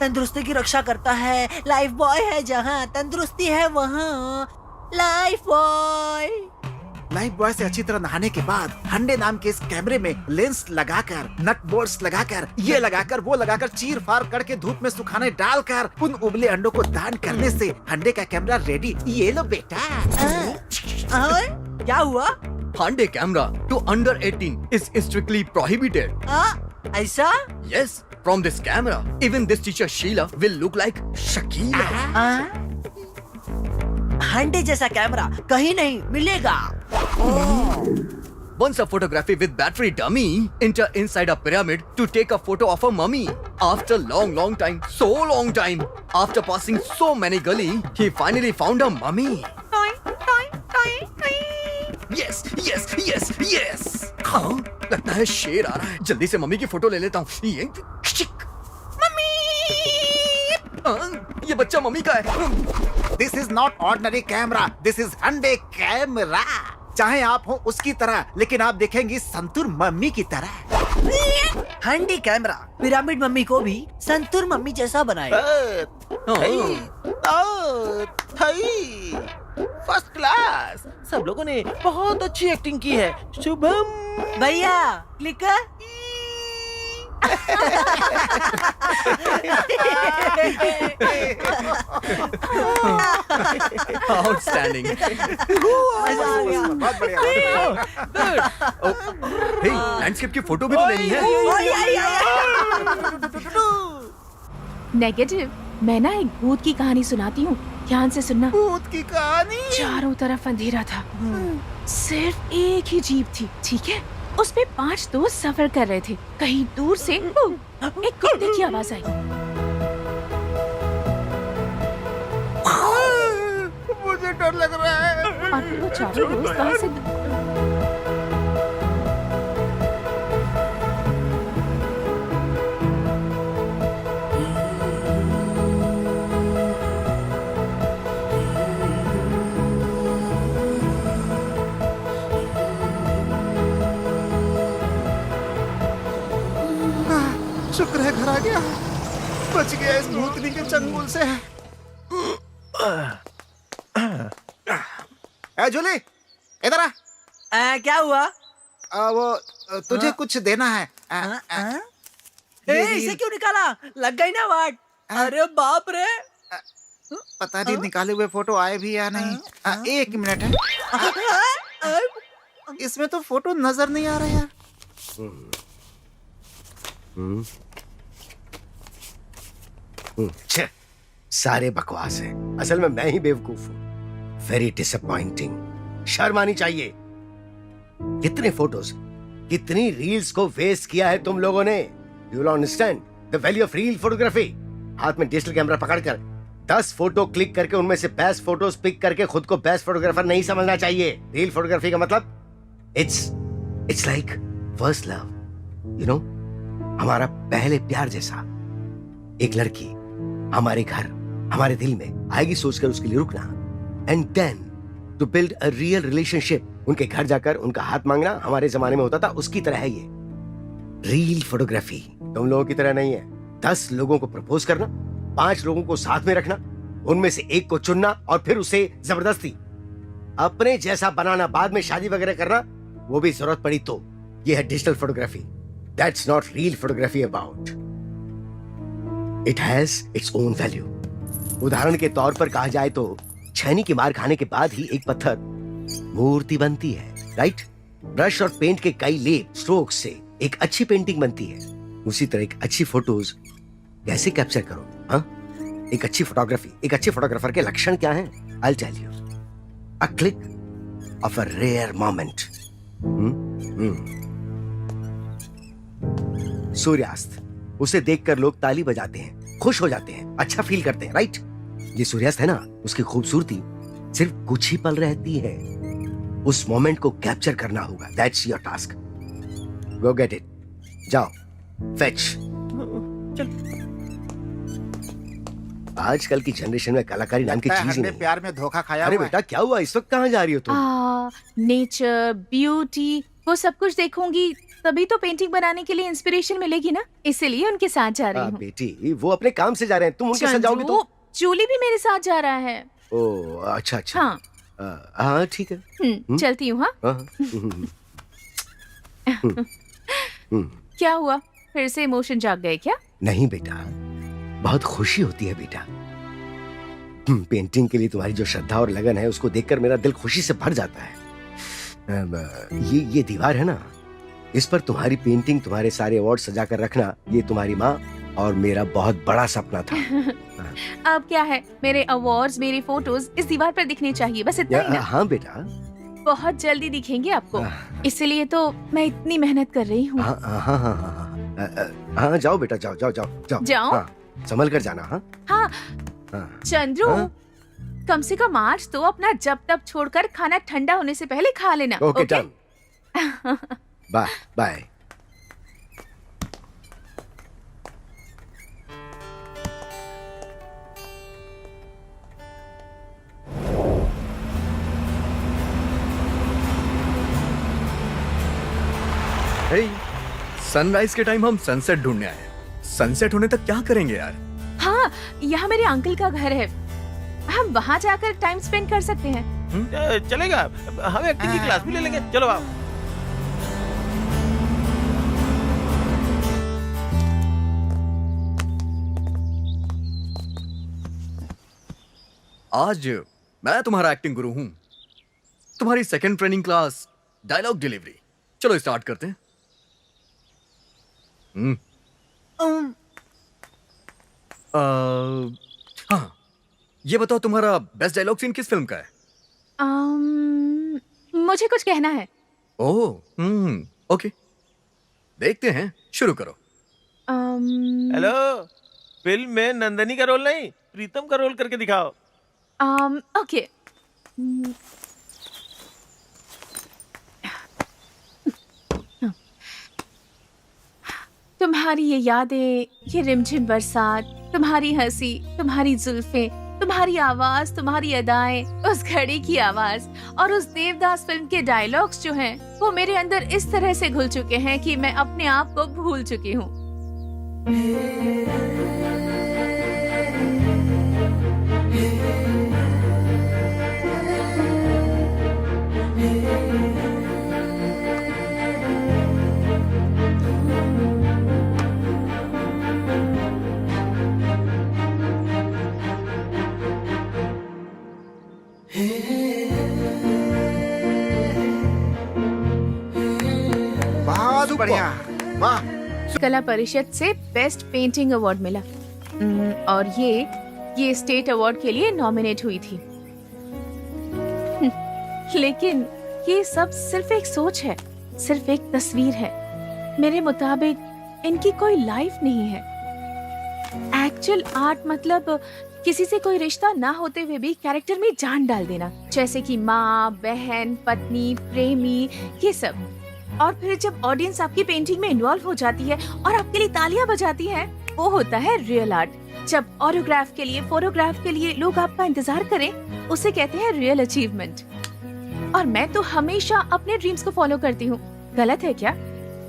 तंदुरुस्ती की रक्षा करता है, लाइफ बॉय है जहाँ तंदुरुस्ती है वहाँ लाइफ बॉय। लाइफ बॉय से अच्छी तरह नहाने के बाद हंडे नाम के इस कैमरे में लेंस लगाकर, नट बोल्ट्स लगाकर, ये लगाकर वो लगाकर, चीर फाड़ करके धूप में सुखाने डालकर उन उबले अंडों को दान करने से हंडे का कैमरा रेडी। ये लो बेटा। क्या हुआ? Handy camera to under 18 is strictly prohibited. ऐसा? Yes, from this camera, even this teacher Sheila will look like Shakila. हंडे जैसा कैमरा कहीं नहीं मिलेगा। Once a photography with battery dummy enter inside a pyramid to take a photo of a mummy. After long time, so long time, after passing so many gully, he finally found a mummy. Yes, yes, yes, yes. हाँ, लगता है शेर आ रहा है। जल्दी से मम्मी की फोटो ले लेता हूँ। ये मम्मी, ये बच्चा मम्मी का है। This is not ordinary camera, this is Hande camera. चाहे आप हो उसकी तरह, लेकिन आप दिखेंगी संतूर मम्मी की तरह। हंडी कैमरा पिरामिड मम्मी को भी संतूर मम्मी जैसा बनाएगा। First class. सब लोगों ने बहुत अच्छी एक्टिंग की है। शुभम भैया क्लिकर। Outstanding. बहुत बढ़िया। Hey, लैंडस्केप की फोटो भी तो लेनी है। नेगेटिव, मैं ना एक भूत की कहानी सुनाती हूँ, ध्यान से सुनना। भूत की कहानी। चारों तरफ अंधेरा था, सिर्फ एक ही जीप थी, ठीक है? उसपे 5 दोस्त सफर कर रहे थे। कहीं दूर से एक कुत्ते की आवाज आई। मुझे डर लग रहा है। और फिर वो चारों दोस्त वहाँ से शुक्र है घर आ गया, बच गया इस भूतनी के चंगुल से। ए जूली, इधर आ। क्या हुआ? वो तुझे कुछ देना है। इसे क्यों निकाला? लग गई ना वाट। अरे बाप रे। पता नहीं निकाले हुए फोटो आए भी या नहीं। 1 मिनट है, इसमें तो फोटो नजर नहीं आ रहे यार। छे, सारे बकवास है। असल में मैं ही बेवकूफ हूँ। Very disappointing. शर्म आनी चाहिए। कितने फोटोज, कितनी रील्स को वेस्ट किया है तुम लोगों ने। You will understand the value of reel photography. हाथ में डिजिटल कैमरा पकड़कर 10 फोटो क्लिक करके उनमें से बेस्ट फोटोज पिक करके खुद को बेस्ट फोटोग्राफर नहीं समझना चाहिए। रील फोटोग्राफी का मतलब it's like first love, you know, हमारा पहले प्यार जैसा। एक लड़की हमारे घर, हमारे दिल में आएगी सोचकर उसके लिए रुकना, and then to build a real relationship. उनके घर जाकर उनका हाथ मांगना हमारे जमाने में होता था, उसकी तरह है ये रील फोटोग्राफी। तुम लोगों की तरह नहीं है। 10 लोगों को प्रपोज करना, 5 लोगों को साथ में रखना, उनमें से एक को चुनना और फिर उसे जबरदस्ती अपने जैसा बनाना, बाद में शादी वगैरह करना, वो भी जरूरत पड़ी तो। ये है digital photography. That's not real photography about. It has its own value. उदाहरण के तौर पर कहा जाए तो छैनी की मार खाने के बाद ही एक पत्थर मूर्ति बनती है, राइट? ब्रश और पेंट के कई लेप स्ट्रोक से एक अच्छी पेंटिंग बनती है। उसी तरह एक अच्छी फोटोज कैसे कैप्चर करो, हाँ? एक अच्छी फोटोग्राफी, एक अच्छे फोटोग्राफर के लक्षण क्या हैं? I'll tell you. A click of a rare moment. सूर्यास्त, उसे देखकर लोग ताली बजाते हैं, खुश हो जाते हैं, अच्छा फील करते हैं, राइट? ये सूर्यास्त है ना, उसकी खूबसूरती सिर्फ कुछ ही पल रहती है। उस मोमेंट को कैप्चर करना होगा। That's your task. Go get it. जाओ, फेच। आजकल की जनरेशन में कलाकारी नाम की चीज ही नहीं। प्यार में धोखा खाया अरे हुआ है। बेटा, क्या हुआ? इस वक्त कहाँ जा रही हो तुम? नेचर, ब्यूटी, वो सब कुछ देखूंगी, तभी तो पेंटिंग बनाने के लिए इंस्पिरेशन मिलेगी ना, इसीलिए उनके साथ जा रही हूँ। बेटी, वो अपने काम से जा रहे हैं, तुम उनके साथ जाओगी तो? जूली भी मेरे साथ जा रहा है। ओ अच्छा अच्छा। हाँ हाँ ठीक है। चलती हूँ। हाँ क्या हुआ, फिर से इमोशन जाग गए क्या? नहीं बेटा, बहुत खुशी होती है बेटा। पेंटिंग के लिए तुम्हारी जो श्रद्धा और लगन है, उसको देखकर मेरा दिल खुशी से भर जाता है। ये दीवार है ना, इस पर तुम्हारी पेंटिंग, तुम्हारे सारे अवार्ड सजा कर रखना, ये तुम्हारी माँ और मेरा बहुत बड़ा सपना था। अब क्या है, मेरे अवार्ड्स, मेरी फोटोज इस दीवार पर दिखने चाहिए, बस इतना ही ना? हाँ बेटा, बहुत जल्दी दिखेंगे आपको, इसलिए तो मैं इतनी मेहनत कर रही हूँ। हाँ जाओ बेटा, जाओ। हाँ, संभल कर जाना। हाँ चंद्रू, कम से कम आज तो अपना जब तब छोड़कर खाना ठंडा होने से पहले खा लेना। Okay done. Bye bye. Sunrise के टाइम हम सनसेट ढूंढने आए हैं। सनसेट होने तक क्या करेंगे यार? हाँ, यहाँ मेरे अंकल का घर है, हम वहाँ जाकर टाइम स्पेंड कर सकते हैं। चलेगा, हम एक्टिंग की क्लास भी ले लेंगे। चलो आप। आज मैं तुम्हारा एक्टिंग गुरु हूं। तुम्हारी second training class, dialogue delivery. चलो स्टार्ट करते हैं। हाँ, ये बताओ तुम्हारा बेस्ट डायलॉग सीन किस फिल्म का है? मुझे कुछ कहना है। ओह, ओके, देखते हैं, शुरू करो। हेलो, फिल्म में नंदनी का रोल नहीं, प्रीतम का रोल करके दिखाओ। ओके। तुम्हारी ये यादें, ये रिमझिम बरसात, तुम्हारी हंसी, तुम्हारी जुल्फें, तुम्हारी आवाज, तुम्हारी अदाएं, उस घड़ी की आवाज और उस देवदास फिल्म के डायलॉग्स जो हैं, वो मेरे अंदर इस तरह से घुल चुके हैं कि मैं अपने आप को भूल चुकी हूँ। बहुत बढ़िया, वाह। कला परिषद से बेस्ट पेंटिंग अवार्ड मिला। और ये स्टेट अवार्ड के लिए नॉमिनेट हुई थी। लेकिन ये सब सिर्फ एक सोच है, सिर्फ एक तस्वीर है। मेरे मुताबिक इनकी कोई लाइफ नहीं है। एक्चुअल आर्ट मतलब किसी से कोई रिश्ता ना होते हुए भी कैरेक्टर में जान डाल देना, जैसे कि माँ, बहन, पत्नी, प्रेमी, ये सब। और फिर जब ऑडियंस आपकी पेंटिंग में इन्वॉल्व हो जाती है और आपके लिए तालियां बजाती है, वो होता है रियल आर्ट। जब ऑटोग्राफ के लिए, फोटोग्राफ के लिए लोग आपका इंतजार करें, उसे कहते हैं रियल अचीवमेंट। और मैं तो हमेशा अपने ड्रीम्स को फॉलो करती हूँ। गलत है क्या?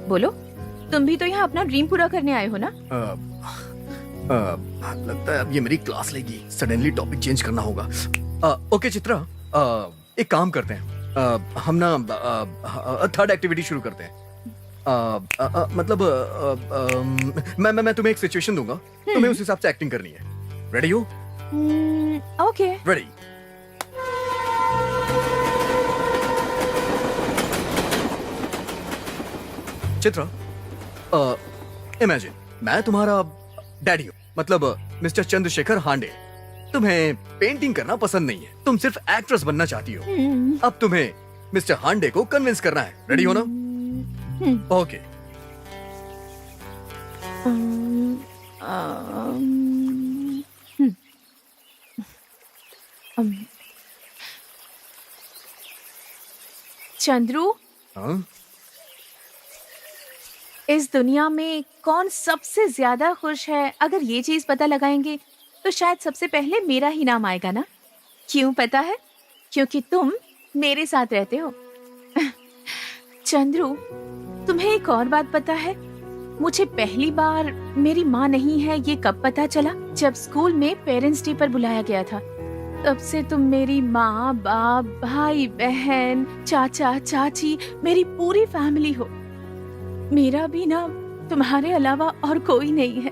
बोलो, तुम भी तो यहाँ अपना ड्रीम पूरा करने आए हो ना? लगता है अब ये मेरी क्लास लेगी। सडनली टॉपिक चेंज करना होगा। ओके चित्रा, एक काम करते हैं, हम ना थर्ड एक्टिविटी शुरू करते हैं। मतलब मैं तुम्हें एक सिचुएशन दूंगा, तुम्हें उस हिसाब से एक्टिंग करनी है। रेडी हो? ओके। रेडी। चित्रा, इमेजिन मैं तुम्हारा डैडी हूँ, मतलब मिस्टर चंद्रशेखर हांडे। तुम्हें पेंटिंग करना पसंद नहीं है, तुम सिर्फ एक्ट्रेस बनना चाहती हो। अब तुम्हें मिस्टर हांडे को कन्विंस करना है। रेडी हो ना? ओके। चंद्रू, हाँ? इस दुनिया में कौन सबसे ज्यादा खुश है, अगर ये चीज पता लगाएंगे तो शायद सबसे पहले मेरा ही नाम आएगा ना? क्यों पता है? क्योंकि तुम मेरे साथ रहते हो। चंद्रू, तुम्हें एक और बात पता है? मुझे पहली बार मेरी माँ नहीं है ये कब पता चला? जब स्कूल में पेरेंट्स डे पर बुलाया गया था। तब से तुम मेरी माँ, बाप, भाई, बहन, चाचा, चाची, मेरी पूरी फैमिली हो। मेरा भी ना तुम्हारे अलावा और कोई नहीं है।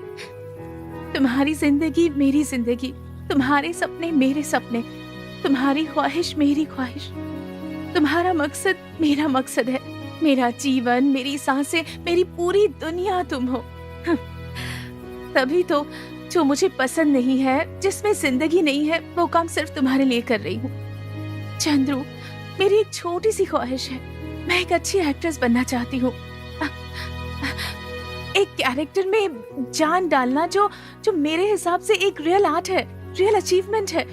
तुम्हारी जिंदगी मेरी जिंदगी, तुम्हारे सपने मेरे सपने, तुम्हारी ख्वाहिश मेरी ख्वाहिश, तुम्हारा मकसद मेरा मकसद है। मेरा जीवन, मेरी सांसें, मेरी पूरी दुनिया तुम हो। तभी तो जो मुझे पसंद नहीं है, जिसमें जिंदगी नहीं है, वो काम सिर्फ तुम्हारे लिए कर रही हूँ। चंद्रू, मेरी एक छोटी सी ख्वाहिश है, मैं एक अच्छी एक्ट्रेस बनना चाहती हूँ। एक कैरेक्टर में जान डालना जो जो मेरे हिसाब से एक रियल आर्ट है, रियल अचीवमेंट है।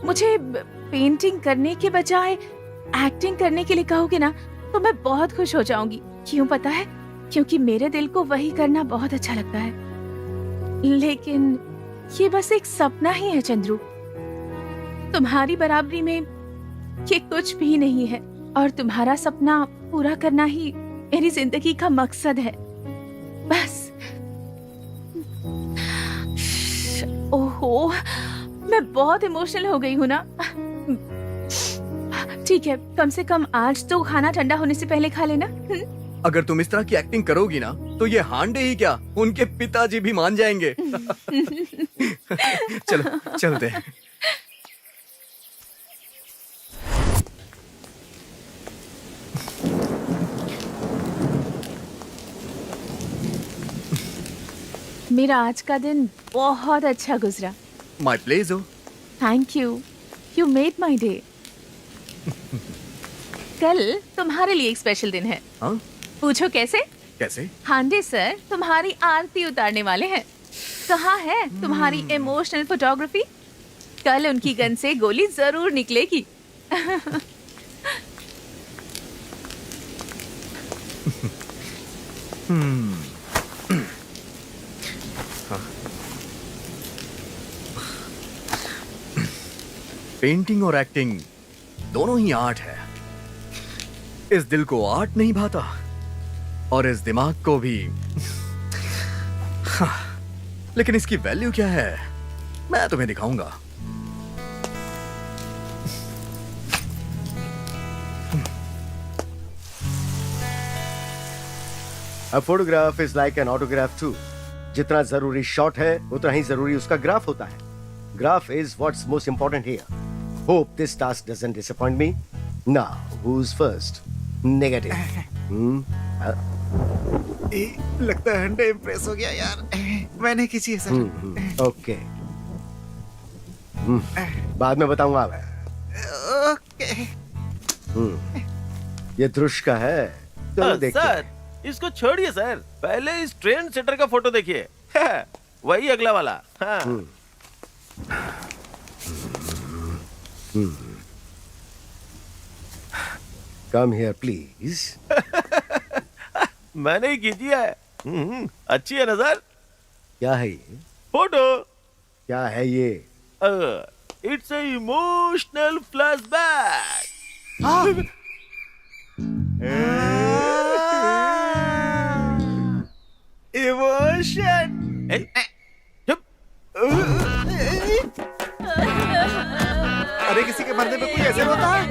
मुझे पेंटिंग करने के बजाय एक्टिंग करने के लिए कहोगे ना, तो मैं बहुत खुश हो जाऊंगी। क्यों पता है? क्योंकि मेरे दिल को वही करना बहुत अच्छा लगता है। लेकिन ये बस एक सपना ही है चंद्रू। तुम्हारी बराबरी में ये कुछ भी नहीं है, और तुम्हारा सपना पूरा करना ही मेरी जिंदगी का मकसद है। बस। ओहो, मैं बहुत इमोशनल हो गई हूँ ना। ठीक है, कम से कम आज तो खाना ठंडा होने से पहले खा लेना। अगर तुम इस तरह की एक्टिंग करोगी ना, तो ये हांडे ही क्या, उनके पिताजी भी मान जाएंगे। चलो चलते हैं। मेरा आज का दिन बहुत अच्छा गुजरा। My pleasure. Thank you, you made my day. कल तुम्हारे लिए एक स्पेशल दिन है। हाँ? पूछो कैसे? कैसे? हांडे सर तुम्हारी आरती उतारने वाले हैं। कहाँ है तुम्हारी इमोशनल फोटोग्राफी? कल उनकी गन से गोली जरूर निकलेगी। पेंटिंग और एक्टिंग दोनों ही आर्ट है। इस दिल को आर्ट नहीं भाता, और इस दिमाग को भी लेकिन इसकी वैल्यू क्या है मैं तुम्हें दिखाऊंगा। A photograph is like an autograph too. जितना जरूरी शॉट है उतना ही जरूरी उसका ग्राफ होता है। Graph is what's most important here. Hope this task doesn't disappoint me. Now, who's first? Negative. लगता है हंडे इम्प्रेस हो गया यार। मैंने खींची है सर। ओके। बाद में बताऊंगा मैं। ओके। ये ध्रुश का है। चलो देखते हैं। सर इसको छोड़िए सर, पहले इस ट्रेन सेटर का फोटो देखिए। वही अगला वाला। हाँ। Come here, please. मैंने ही खींची है। अच्छी है ना सर? क्या है ये? फोटो। क्या है ये? It's a emotional flashback. Emotion. चुप। अरे किसी के मरने पे कोई ऐसे होता है?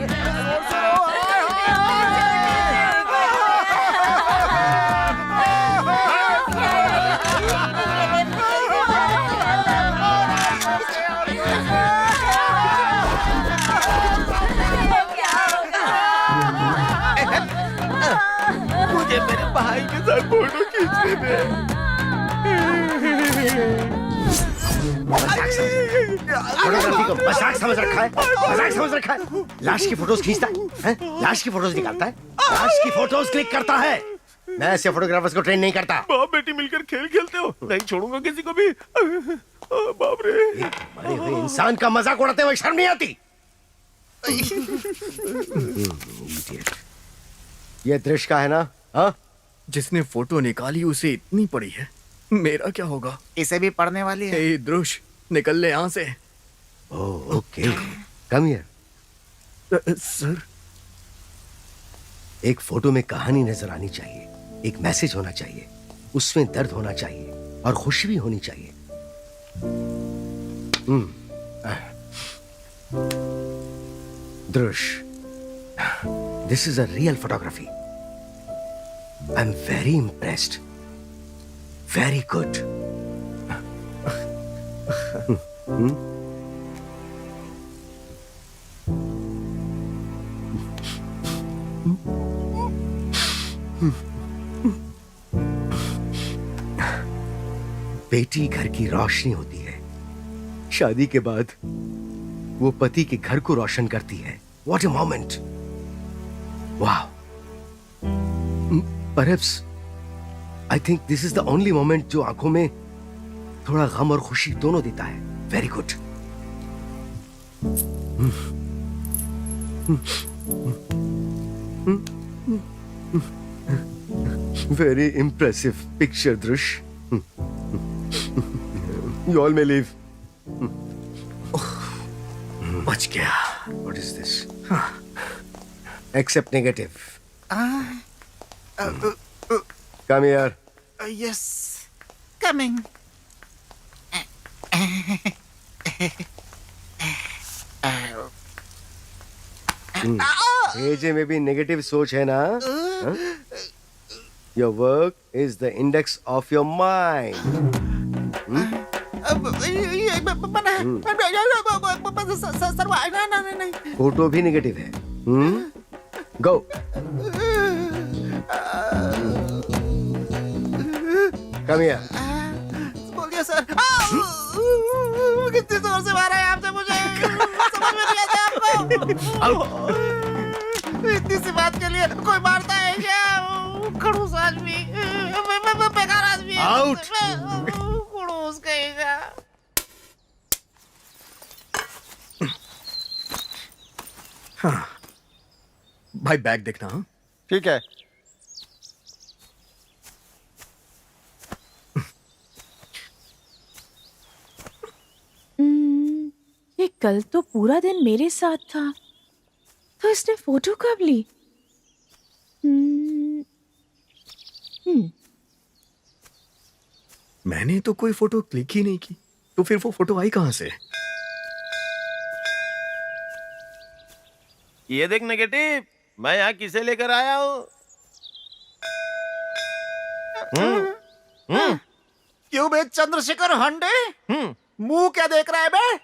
मुझे मेरे भाई के साथ फोटो खींचने दे। फोटोग्राफी को मजाक समझ रखा है। मजाक समझ रखा है। लाश की फोटोज खींचता है? लाश की फोटोज निकालता है, लाश की फोटोज क्लिक करता है। मैं ऐसे फोटोग्राफर्स को ट्रेन नहीं करता। बाप बेटी मिलकर खेल खेलते हो, नहीं छोड़ूंगा किसी को भी। बाप रे। एक मरे हुए इंसान का मजाक उड़ाते हुए शर्म नहीं आती? ये दृश्य का है ना? हाँ? जिसने फोटो निकाली उसे इतनी पड़ी है, मेरा क्या होगा? इसे भी पढ़ने वाली है। ए द्रुश, निकल ले यहाँ से। Okay, come here. सर, एक फोटो में कहानी नजर आनी चाहिए, एक मैसेज होना चाहिए, उसमें दर्द होना चाहिए और खुशी भी होनी चाहिए। दृश, this is a real photography. I am very impressed, very good. बेटी घर की रोशनी होती है। शादी के बाद वो पति के घर को रोशन करती है। What a moment! Wow! Perhaps I think this is the only moment जो आंखों में थोड़ा गम और खुशी दोनों देता है। Very good. Very impressive picture, Drush. You all may leave. बच गया। What is this? Accept negative. Come here. Yes, coming. एजे में भी नेगेटिव सोच है ना? हाँ? Your work is the index of your mind. Photo भी नेगेटिव है। गो। Come here. बोलिए सर। कितनी जोर से मारा है आपने मुझे, समझ में नहीं आता आपको? इतनी सी बात के लिए कोई मारता है क्या? खड़ूस आदमी, बेकार आदमी। आउट। खड़ूस कहेगा। हाँ। भाई बैग देखना। हाँ? ठीक है। ये कल तो पूरा दिन मेरे साथ था, तो इसने फोटो कब ली? मैंने तो कोई फोटो क्लिक ही नहीं की, तो फिर वो फोटो आई कहां से? ये देख नेगेटिव, मैं यहाँ किसे लेकर आया हूँ? क्यों बे चंद्रशेखर हंडे? मुंह क्या देख रहा है बे?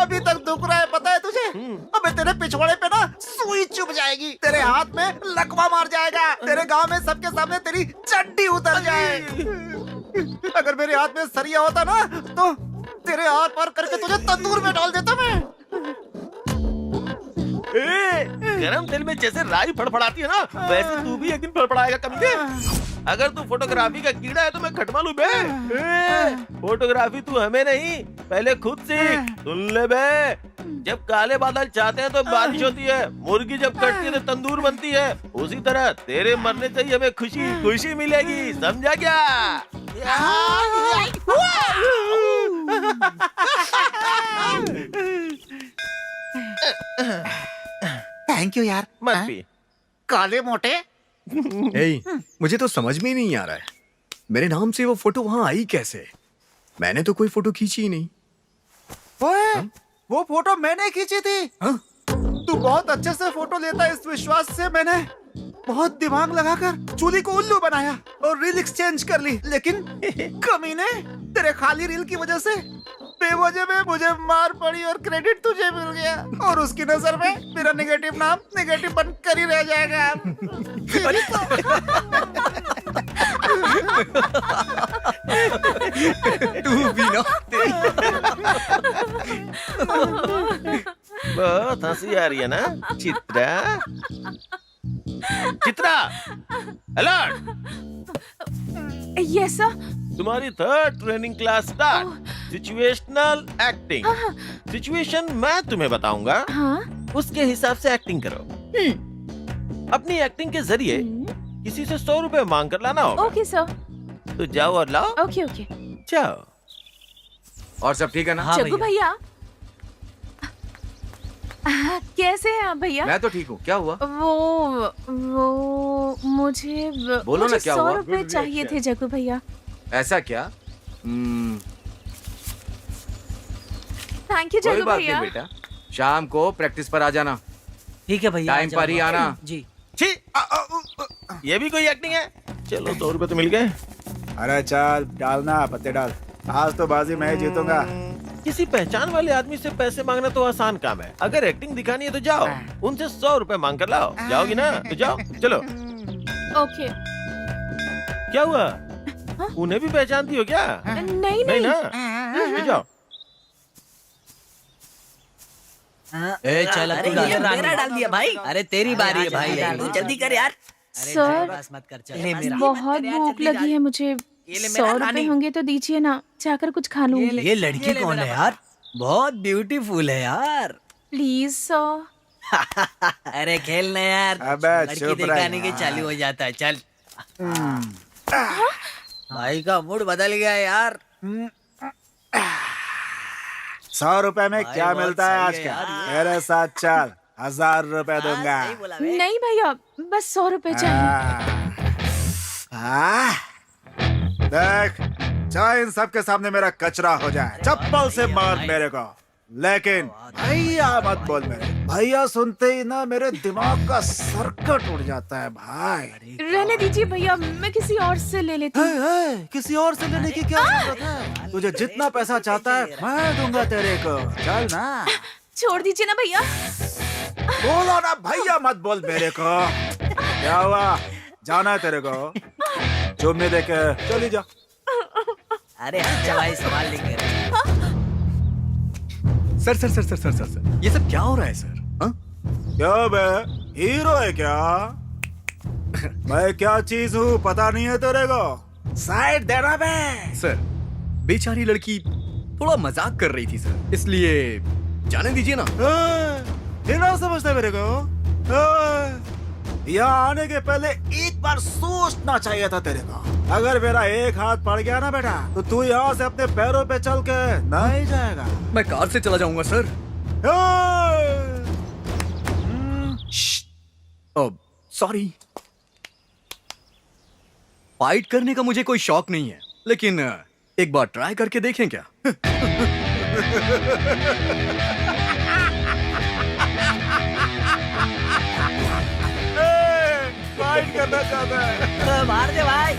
अभी तक दुख रहा है पता है तुझे? अबे तेरे पिछवाड़े पे ना सुई चुभ जाएगी, तेरे हाथ में लकवा मार जाएगा, तेरे गांव में सबके सामने तेरी चड्डी उतर जाए। अगर मेरे हाथ में सरिया होता ना तो तेरे हाथ पार करके तुझे तंदूर में डाल देता मैं। गरम तेल में जैसे राई फड़फड़ाती है ना, वैसे तू भी एक दिन फड़फड़ाएगा कमीने। अगर तू फोटोग्राफी का कीड़ा है तो मैं खटमा लूं बे। फोटोग्राफी तू हमें नहीं, पहले खुद सीख। सुन ले बे, जब काले बादल चाहते हैं तो बारिश होती है, मुर्गी जब कटती है तो तंदूर बनती है, उसी तरह तेरे मरने से ही हमें खुशी खुशी मिलेगी, समझा क्या? थैंक यू यार। मत पी। काले मोटे। ए, मुझे तो समझ में ही नहीं आ रहा है, मेरे नाम से वो फोटो वहां आई कैसे? मैंने तो कोई फोटो खींची ही नहीं। ओए, वो फोटो मैंने खींची थी। हाँ? तू बहुत अच्छे से फोटो लेता है, इस विश्वास से मैंने बहुत दिमाग लगाकर चूली को उल्लू बनाया और रील एक्सचेंज कर ली, लेकिन कमीने तेरे खाली रील की वजह से बेवजह में मुझे मार पड़ी और क्रेडिट तुझे मिल गया, और उसकी नजर में मेरा नेगेटिव नाम नेगेटिव बनकर ही रह जाएगा। तू भी ना बहुत हंसी आ रही है ना Chitra? Chitra, alert! Yes sir. तुम्हारी third training class start. Situational acting. Situation मैं तुम्हें बताऊंगा, हाँ? उसके हिसाब से एक्टिंग करो। अपनी एक्टिंग के जरिए किसी से 100 रुपए मांग कर लाना होगा। Okay sir. तो जाओ और लाओ। Okay okay. जाओ। और सब ठीक है ना? हाँ जग्गू भैया, कैसे हैं आप भैया? मैं तो ठीक हूँ। क्या हुआ? वो मुझे बोलो ना, क्या 100 हुआ? रुपए चाहिए थे जग्गू भैया। ऐसा क्या? थैंक यू कोई जग्गू बात नहीं भैया। बेटा, शाम को प्रैक्टिस पर आ जाना। ठीक है भैया, टाइम पर ही आना। जी। छी, ये भी कोई एक्टिंग है? चलो 100 रुपए तो मिल गए। अरे चल डालना, पत्ते डाल, आज तो बाजी मैं जीतूंगा। किसी पहचान वाले आदमी से पैसे मांगना तो आसान काम है, अगर एक्टिंग दिखानी है तो जाओ, उनसे 100 रुपए मांग कर लाओ। जाओगी ना? तो जाओ, चलो। ओके। क्या हुआ? उन्हें भी पहचानती हो क्या? नहीं नहीं नहीं। ना? तो जाओ। ए चल अब अरे तू डाल। ये मेरा डाल दिया भाई। अरे तेरी बारी है भाई। तू जल्दी कर यार। सर, बस मत कर, चल। ये मेरा। बहुत भूख लगी है मुझे। ये ले 100 मेरा रुपए रानी। होंगे तो दीजिए ना, जाकर कुछ खा लूंगी। ये लड़की कौन है यार? बहुत ब्यूटीफुल है यार। Please sir. अरे खेल ना यार, अबे लड़की चुप रह दिखाने के यार। चालू हो जाता है। चल भाई का मूड बदल गया यार। 100 रुपए में भाई क्या बहुत मिलता है सही आज है का? यार ये। मेरे साथ चल, 1000 रुपए दूंगा। सही बोला बे। नहीं भैया, बस 100 रुपए चाहिए। देख, चाहे इन सबके सामने मेरा कचरा हो जाए, चप्पल से मार मेरे को, लेकिन भैया मत बोल मेरे। भैया सुनते ही ना मेरे दिमाग का सर्किट उड़ जाता है भाई। रहने दीजिए भैया, मैं किसी और से ले लेती हूँ। किसी और से लेने की क्या जरूरत है? तुझे जितना पैसा चाहता है मैं दूंगा तेरे को, चल ना। छोड़ दीजिए ना भैया। बोलो ना भैया मत बोल मेरे को। क्या हुआ? जाना है तेरे को? चुम्मी देके चली जा। अरे अच्छा भाई, संभाल लेंगे। Sir sir sir sir sir sir sir, ये सब क्या हो रहा है सर? हाँ? क्या बे, हीरो है क्या? मैं क्या चीज हूँ पता नहीं है तेरे को? साइड देना बे। सर, बेचारी लड़की थोड़ा मजाक कर रही थी सर, इसलिए जाने दीजिए ना। ये ना समझता मेरे को? यहाँ आने के पहले एक बार सोचना चाहिए था तेरे को। अगर मेरा एक हाथ पड़ गया ना बेटा, तो तू यहाँ से अपने पैरों पे चल के नहीं जाएगा। मैं कार से चला जाऊंगा सर। सॉरी। फाइट करने का मुझे कोई शौक नहीं है, लेकिन एक बार ट्राई करके देखें क्या? फाइट करना चाहता है। मार दे भाई।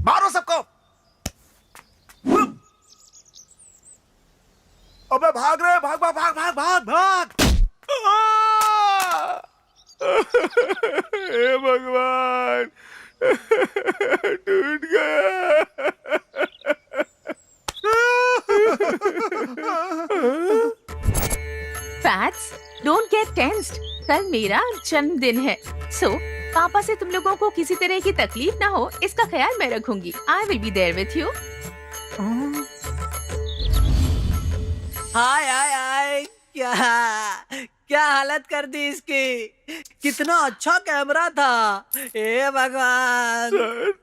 मारो सबको। अबे भाग रहे, भाग भाग भाग भाग भाग भाग। हे भगवान, टूट गया। Fats, don't get tensed. कल मेरा जन्मदिन है, सो पापा से तुम लोगों को किसी तरह की तकलीफ ना हो इसका ख्याल मैं रखूंगी। I will be there with you. हाय हाय हाय, क्या क्या हालत कर दी इसकी। कितना अच्छा कैमरा था। हे भगवान,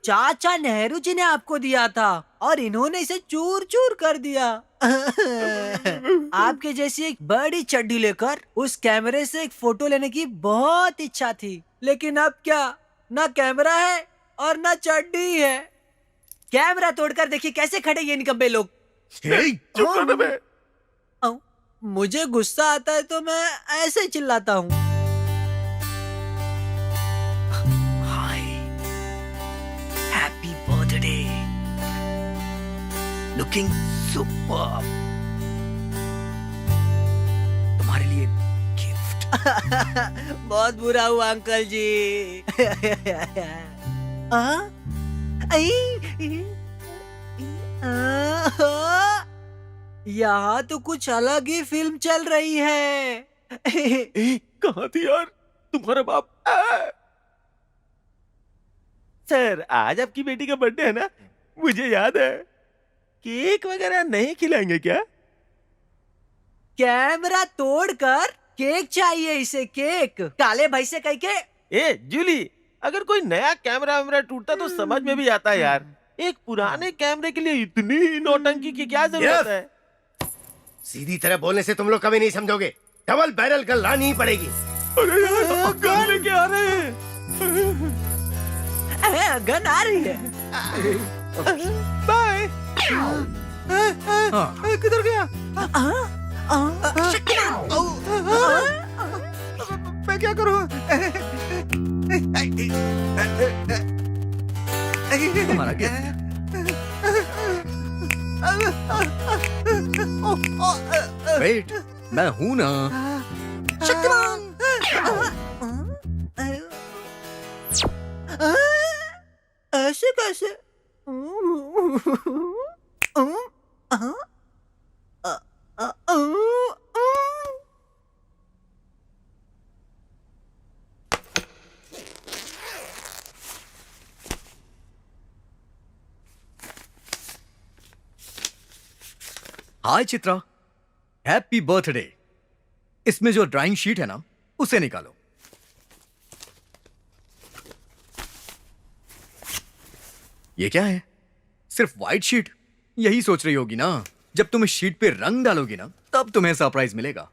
चाचा नेहरू जी ने आपको दिया था और इन्होंने इसे चूर चूर कर दिया। आपके जैसी एक बड़ी चड्डी लेकर उस कैमरे से एक फोटो लेने की बहुत इच्छा थी, लेकिन अब क्या, ना कैमरा है और ना चड्डी है। कैमरा तोड़कर देखिए कैसे खड़े ये निकम्मे लोग। चुप कर बे। मुझे गुस्सा आता है तो मैं ऐसे ही चिल्लाता हूँ। हाय, हैप्पी बर्थडे, लुकिंग सुपर। तुम्हारे लिए गिफ्ट। बहुत बुरा हुआ अंकल जी। यहाँ तो कुछ अलग ही फिल्म चल रही है। कहाँ थी यार तुम्हारा बाप? सर, आज आपकी बेटी का बर्थडे है ना, मुझे याद है। केक वगैरह नहीं खिलाएंगे क्या? कैमरा तोड़कर केक चाहिए इसे, केक। काले भाई से कह के। ए जूली, अगर कोई नया कैमरा वैमरा टूटता तो समझ में भी आता यार। एक पुराने कैमरे के लिए इतनी नौटंकी की क्या जरूरत है? सीधी तरह बोलने से तुम लोग कभी नहीं समझोगे। डबल बैरल गन लानी ही पड़ेगी। अरे यार, गन लेके आ रहे हैं। गन आ रही है। बाय। किधर गया? मैं क्या करूं? तुम्हारा गिफ्ट। वेट, मैं हूं ना। ऐसे कैसे? हाय चित्रा, हैप्पी बर्थडे। इसमें जो ड्राइंग शीट है ना, उसे निकालो। ये क्या है? सिर्फ व्हाइट शीट? यही सोच रही होगी ना, जब तुम इस शीट पे रंग डालोगी ना, तब तुम्हें सरप्राइज मिलेगा।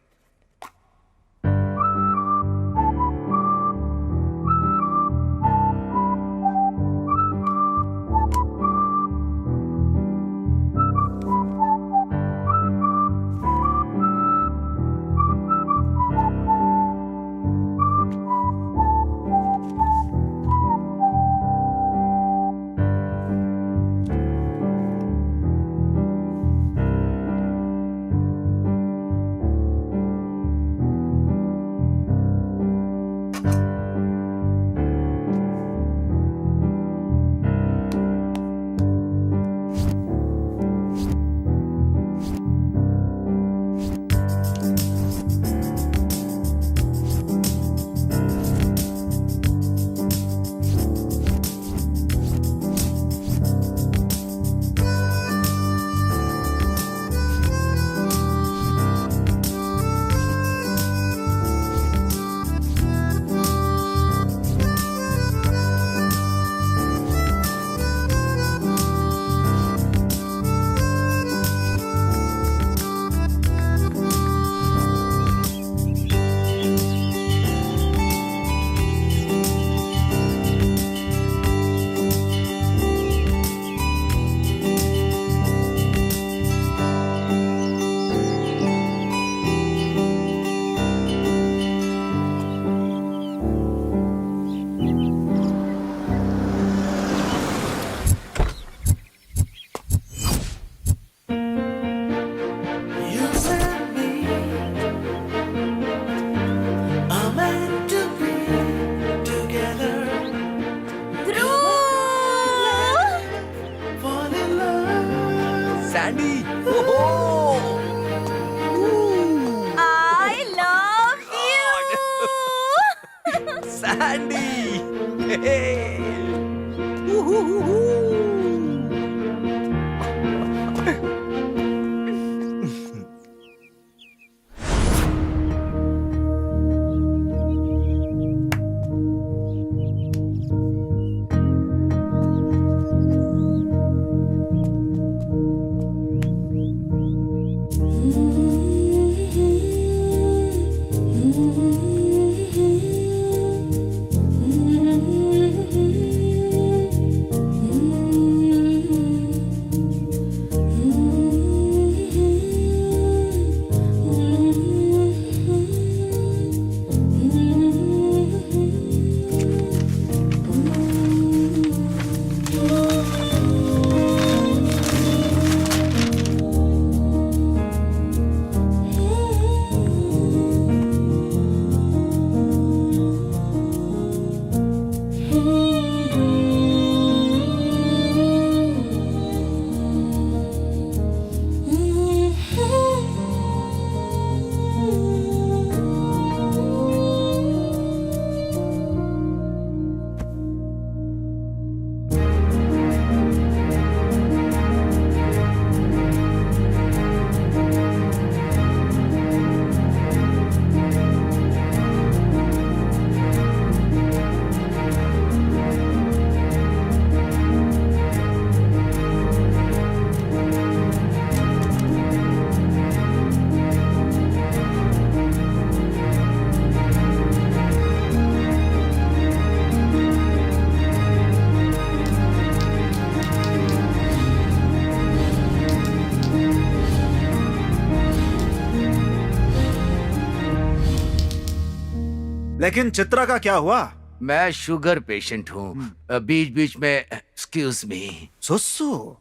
लेकिन चित्रा का क्या हुआ? मैं शुगर पेशेंट हूँ, बीच बीच में एक्सक्यूज मी। सुसु?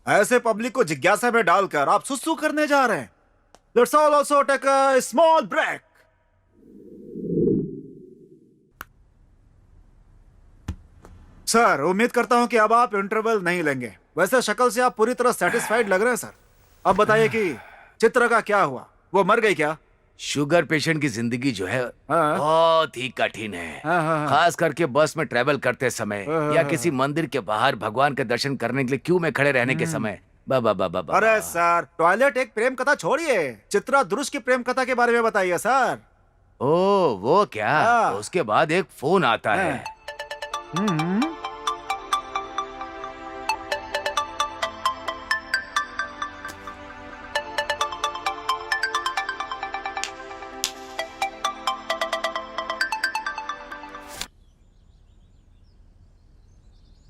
ऐसे पब्लिक को जिज्ञासा में डालकर आप सुसु करने जा रहे हैं। Let's all also take a small break. Sir, उम्मीद करता हूं कि अब आप इंटरवल नहीं लेंगे। वैसे शक्ल से आप पूरी तरह सेटिस्फाइड लग रहे हैं सर। अब बताइए कि चित्रा का क्या हुआ? वो मर गई क्या? शुगर पेशेंट की जिंदगी जो है हाँ। बहुत ही कठिन है, हाँ। खास करके बस में ट्रेवल करते समय या किसी मंदिर के बाहर भगवान के दर्शन करने के लिए क्यू में खड़े रहने के समय। बाबा बाबा बाबा। अरे सर, टॉयलेट एक प्रेम कथा छोड़िए, चित्रा दुरुष की प्रेम कथा के बारे में बताइए सर। ओ वो क्या? हाँ। उसके बाद एक फोन आता है।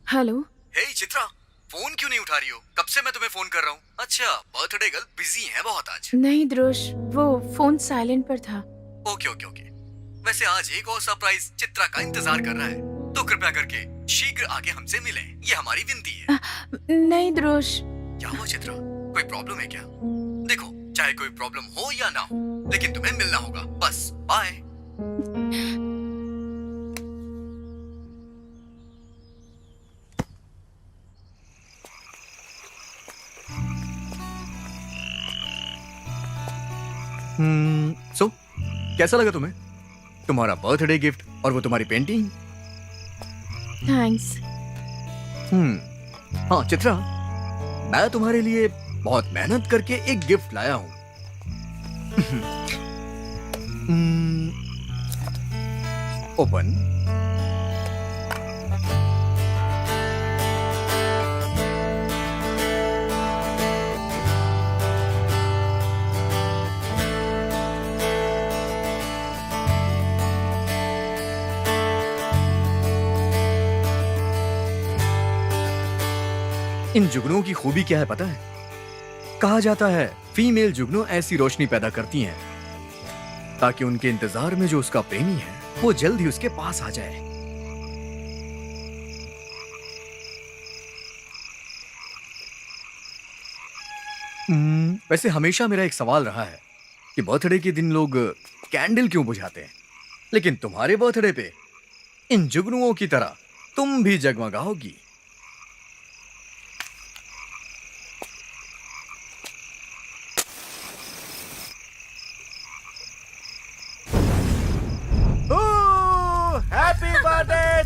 हेलो। हे चित्रा, फोन क्यों नहीं उठा रही हो? कब से मैं तुम्हें फोन कर रहा हूँ। अच्छा, बर्थडे गर्ल बिजी है बहुत आज। नहीं ध्रुश, वो फोन साइलेंट पर था। Okay okay okay. वैसे आज एक और सरप्राइज चित्रा का इंतजार कर रहा है, तो कृपया करके शीघ्र आके हमसे मिलें, ये हमारी विनती है। नहीं ध्रुश। क्या हुआ चित्रा, कोई प्रॉब्लम है क्या? देखो, चाहे कोई प्रॉब्लम हो या ना हो, लेकिन तुम्हें मिलना होगा, बस। बाय। सो कैसा लगा तुम्हें तुम्हारा बर्थडे गिफ्ट और वो तुम्हारी पेंटिंग? थैंक्स। हाँ चित्रा, मैं तुम्हारे लिए बहुत मेहनत करके एक गिफ्ट लाया हूं। ओपन। इन जुगनुओं की खूबी क्या है पता है? कहा जाता है फीमेल जुगनू ऐसी रोशनी पैदा करती हैं ताकि उनके इंतजार में जो उसका प्रेमी है वो जल्द ही उसके पास आ जाए। वैसे हमेशा मेरा एक सवाल रहा है कि बर्थडे के दिन लोग कैंडल क्यों बुझाते हैं, लेकिन तुम्हारे बर्थडे पे इन जुगनुओं की तरह तुम भी जगमगाओगी।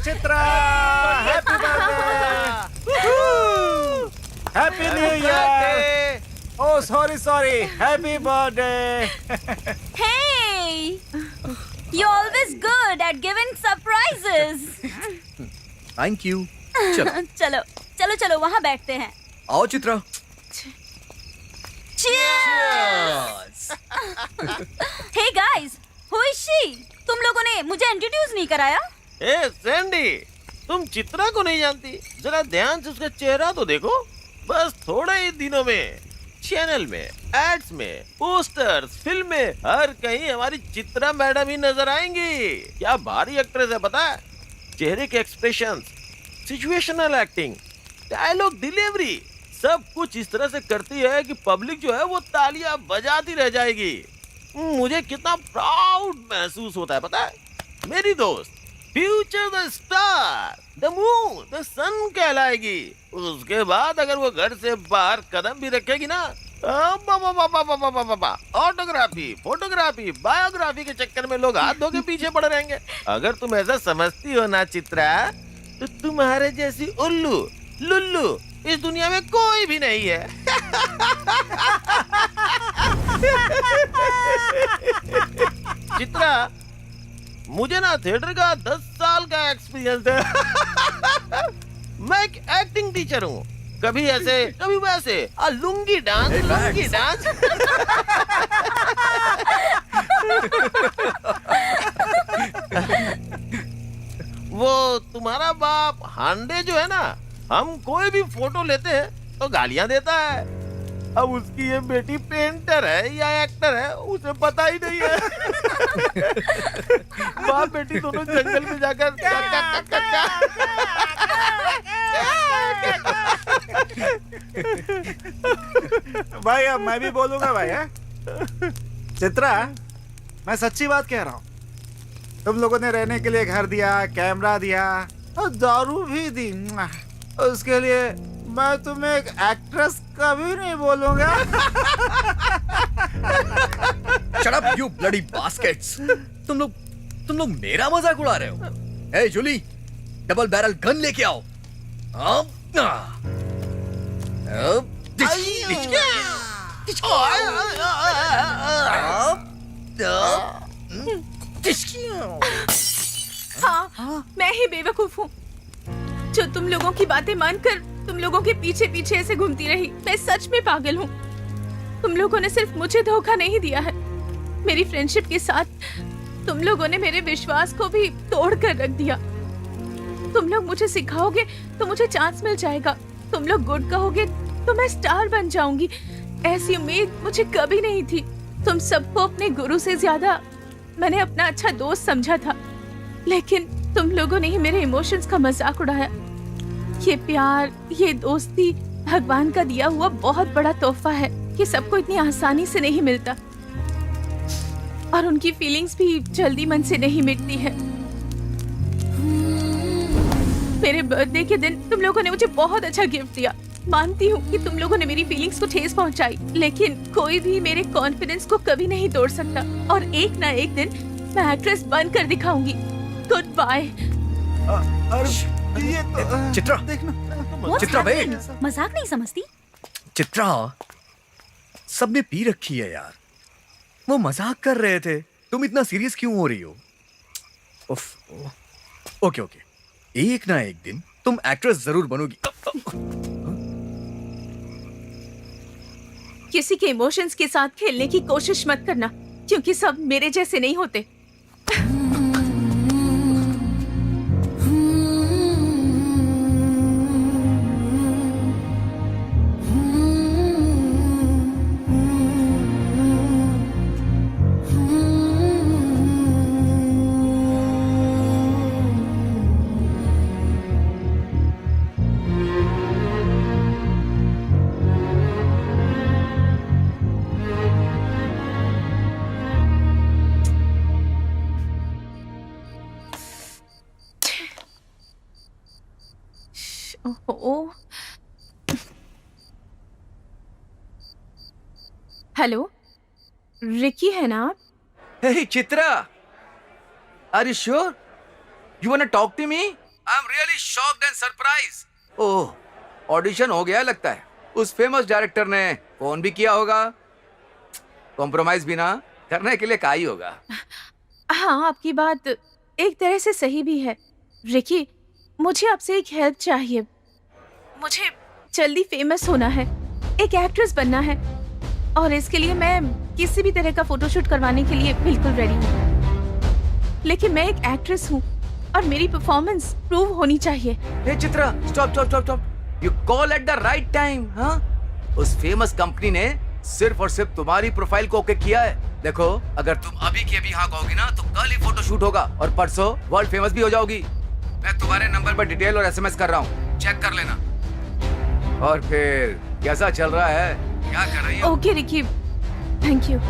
Chitra, happy birthday, happy new year. Oh sorry, happy birthday. Hey! You're always good at giving surprises. Thank you. चलो चलो चलो चलो वहाँ बैठते हैं। आओ Chitra. Cheers! Hey guys, who is she? तुम लोगों ने मुझे इंट्रोड्यूस नहीं कराया? ए सैंडी, तुम चित्रा को नहीं जानती? जरा ध्यान से उसका चेहरा तो देखो। बस थोड़े ही दिनों में चैनल में, एड्स में, पोस्टर्स, फिल्म में, हर कहीं हमारी चित्रा मैडम ही नजर आएंगी। क्या भारी एक्ट्रेस है पता है? चेहरे के expressions, situational acting, dialogue delivery, सब कुछ इस तरह से करती है कि पब्लिक जो है वो तालियां बजाती रह जाएगी। मुझे कितना प्राउड महसूस होता है पता है? मेरी दोस्त future the star, the moon, the sun कहलाएगी। उसके बाद अगर वो घर से बाहर कदम भी रखेगी ना, ऑटोग्राफी, फोटोग्राफी, बायोग्राफी के चक्कर में लोग हाथ धो के पीछे पड़े रहेंगे। अगर तुम ऐसा समझती हो ना चित्रा, तो तुम्हारे जैसी उल्लू लुल्लू इस दुनिया में कोई भी नहीं है। चित्रा, मुझे ना थिएटर का 10 साल का एक्सपीरियंस है। मैं एक एक्टिंग टीचर हूँ। कभी ऐसे कभी वैसे, लुंगी डांस, लुंगी डांस। वो तुम्हारा बाप हांडे जो है ना, हम कोई भी फोटो लेते हैं तो गालियां देता है। अब उसकी ये बेटी पेंटर है या एक्टर है उसे पता ही नहीं है। बाप बेटी दोनों जंगल में जाकर भाई अब मैं भी बोलूंगा भाई। है चित्रा, मैं सच्ची बात कह रहा हूँ। तुम लोगों ने रहने के लिए घर दिया, कैमरा दिया और दारू भी दी। उसके लिए मैं तुम्हें एक एक्ट्रेस कभी नहीं बोलूंगा। Shut up, you bloody baskets! तुम लोग मेरा मजाक उड़ा रहे हो। ए जूली, डबल बैरल गन लेके आओ। हाँ, मैं ही बेवकूफ हूँ जो तुम लोगों की बातें मानकर तुम लोगों के पीछे पीछे ऐसे घूमती रही। मैं सच में पागल हूँ। तुम लोगों ने सिर्फ मुझे धोखा नहीं दिया है, मेरी फ्रेंडशिप के साथ तुम लोगों ने मेरे विश्वास को भी तोड़ कर रख दिया। तुम लोग मुझे सिखाओगे तो मुझे चांस मिल जाएगा। तुम लोग गुड कहोगे तो मैं स्टार बन जाऊंगी। ऐसी उम्मीद मुझे कभी नहीं थी। तुम सबको अपने गुरु से ज्यादा मैंने अपना अच्छा दोस्त समझा था, लेकिन तुम लोगों ने ही मेरे इमोशंस का मजाक उड़ाया। ये प्यार, ये दोस्ती भगवान का दिया हुआ बहुत बड़ा तोहफा है। ये सबको इतनी आसानी से नहीं मिलता और उनकी फीलिंग्स भी जल्दी मन से नहीं मिटती है। मेरे बर्थडे के दिन तुम लोगों ने मुझे बहुत अच्छा गिफ्ट दिया। मानती हूँ कि तुम लोगों ने मेरी फीलिंग्स को ठेस पहुंचाई, लेकिन कोई भी मेरे कॉन्फिडेंस को कभी नहीं तोड़ सकता। और एक ना एक दिन मैं एक्ट्रेस बनकर दिखाऊंगी। Good bye. ये तो चित्रा, देखना। चित्रा वेट। मजाक नहीं समझती? चित्रा, सबने पी रखी है यार। वो मजाक कर रहे थे, तुम इतना सीरियस क्यों हो रही हो? उफ। ओके, एक ना एक दिन तुम एक्ट्रेस जरूर बनोगी। किसी के इमोशंस के साथ खेलने की कोशिश मत करना, क्योंकि सब मेरे जैसे नहीं होते। हेलो, रिकी है ना आप? Hey Chitra, are you sure? You wanna talk to me? I am really shocked and surprise. Oh, audition हो गया लगता है। उस फेमस डायरेक्टर ने फोन भी किया होगा। कॉम्प्रोमाइज भी ना करने के लिए का ही होगा। हाँ, आपकी बात एक तरह से सही भी है। रिकी, मुझे आपसे एक हेल्प चाहिए। मुझे जल्दी फेमस होना है, एक एक्ट्रेस बनना है, और इसके लिए मैं किसी भी तरह का फोटोशूट करवाने के लिए बिल्कुल रेडी हूँ। लेकिन मैं एक एक्ट्रेस हूँ और मेरी परफॉर्मेंस प्रूव होनी चाहिए। Hey Chitra, stop stop stop stop. You call at the right time. हाँ, उस फेमस कंपनी ने सिर्फ और सिर्फ तुम्हारी प्रोफाइल को ओके किया है। देखो, अगर तुम अभी की अभी हाँ कहोगी ना तो कल ही फोटोशूट होगा और परसों वर्ल्ड फेमस भी हो जाओगी। मैं तुम्हारे नंबर पर डिटेल और एसएमएस कर रहा हूँ, चेक कर लेना। और फिर कैसा चल रहा है, क्या कर रही हो? Okay Ricky, thank you.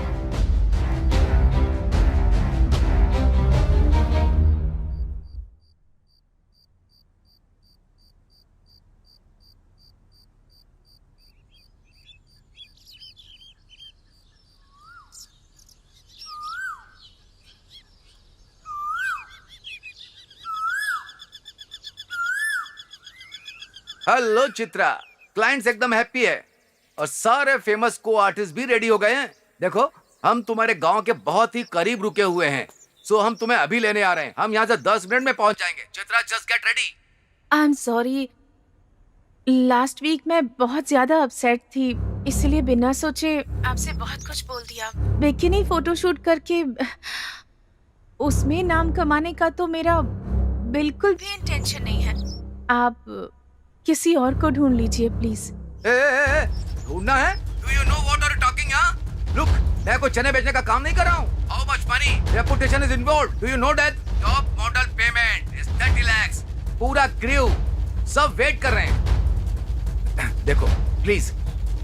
Hello Chitra, clients एकदम हैप्पी है और सारे फेमस को आर्टिस्ट भी रेडी हो गए हैं। देखो, हम तुम्हारे गांव के बहुत ही करीब रुके हुए हैं, सो हम तुम्हें अभी लेने आ रहे हैं। हम यहाँ से 10 मिनट में पहुंच जाएंगे। Chitra, just get ready. I am sorry, last week मैं बहुत ज्यादा अपसेट थी, इसलिए बिना सोचे आपसे बहुत कुछ बोल दिया। बिकिनी फोटोशूट करके उसमें नाम कमाने का तो मेरा बिल्कुल भी इंटेंशन नहीं है। आप किसी और को ढूंढ लीजिए प्लीज। ढूंढना है? Do you know what are you talking? Look, मैं कोई चने बेचने का काम नहीं कर रहा हूँ। How much money, reputation is involved. Do you know that? Top model payment is 30 lakhs. पूरा क्रू सब वेट कर रहे हैं। देखो प्लीज,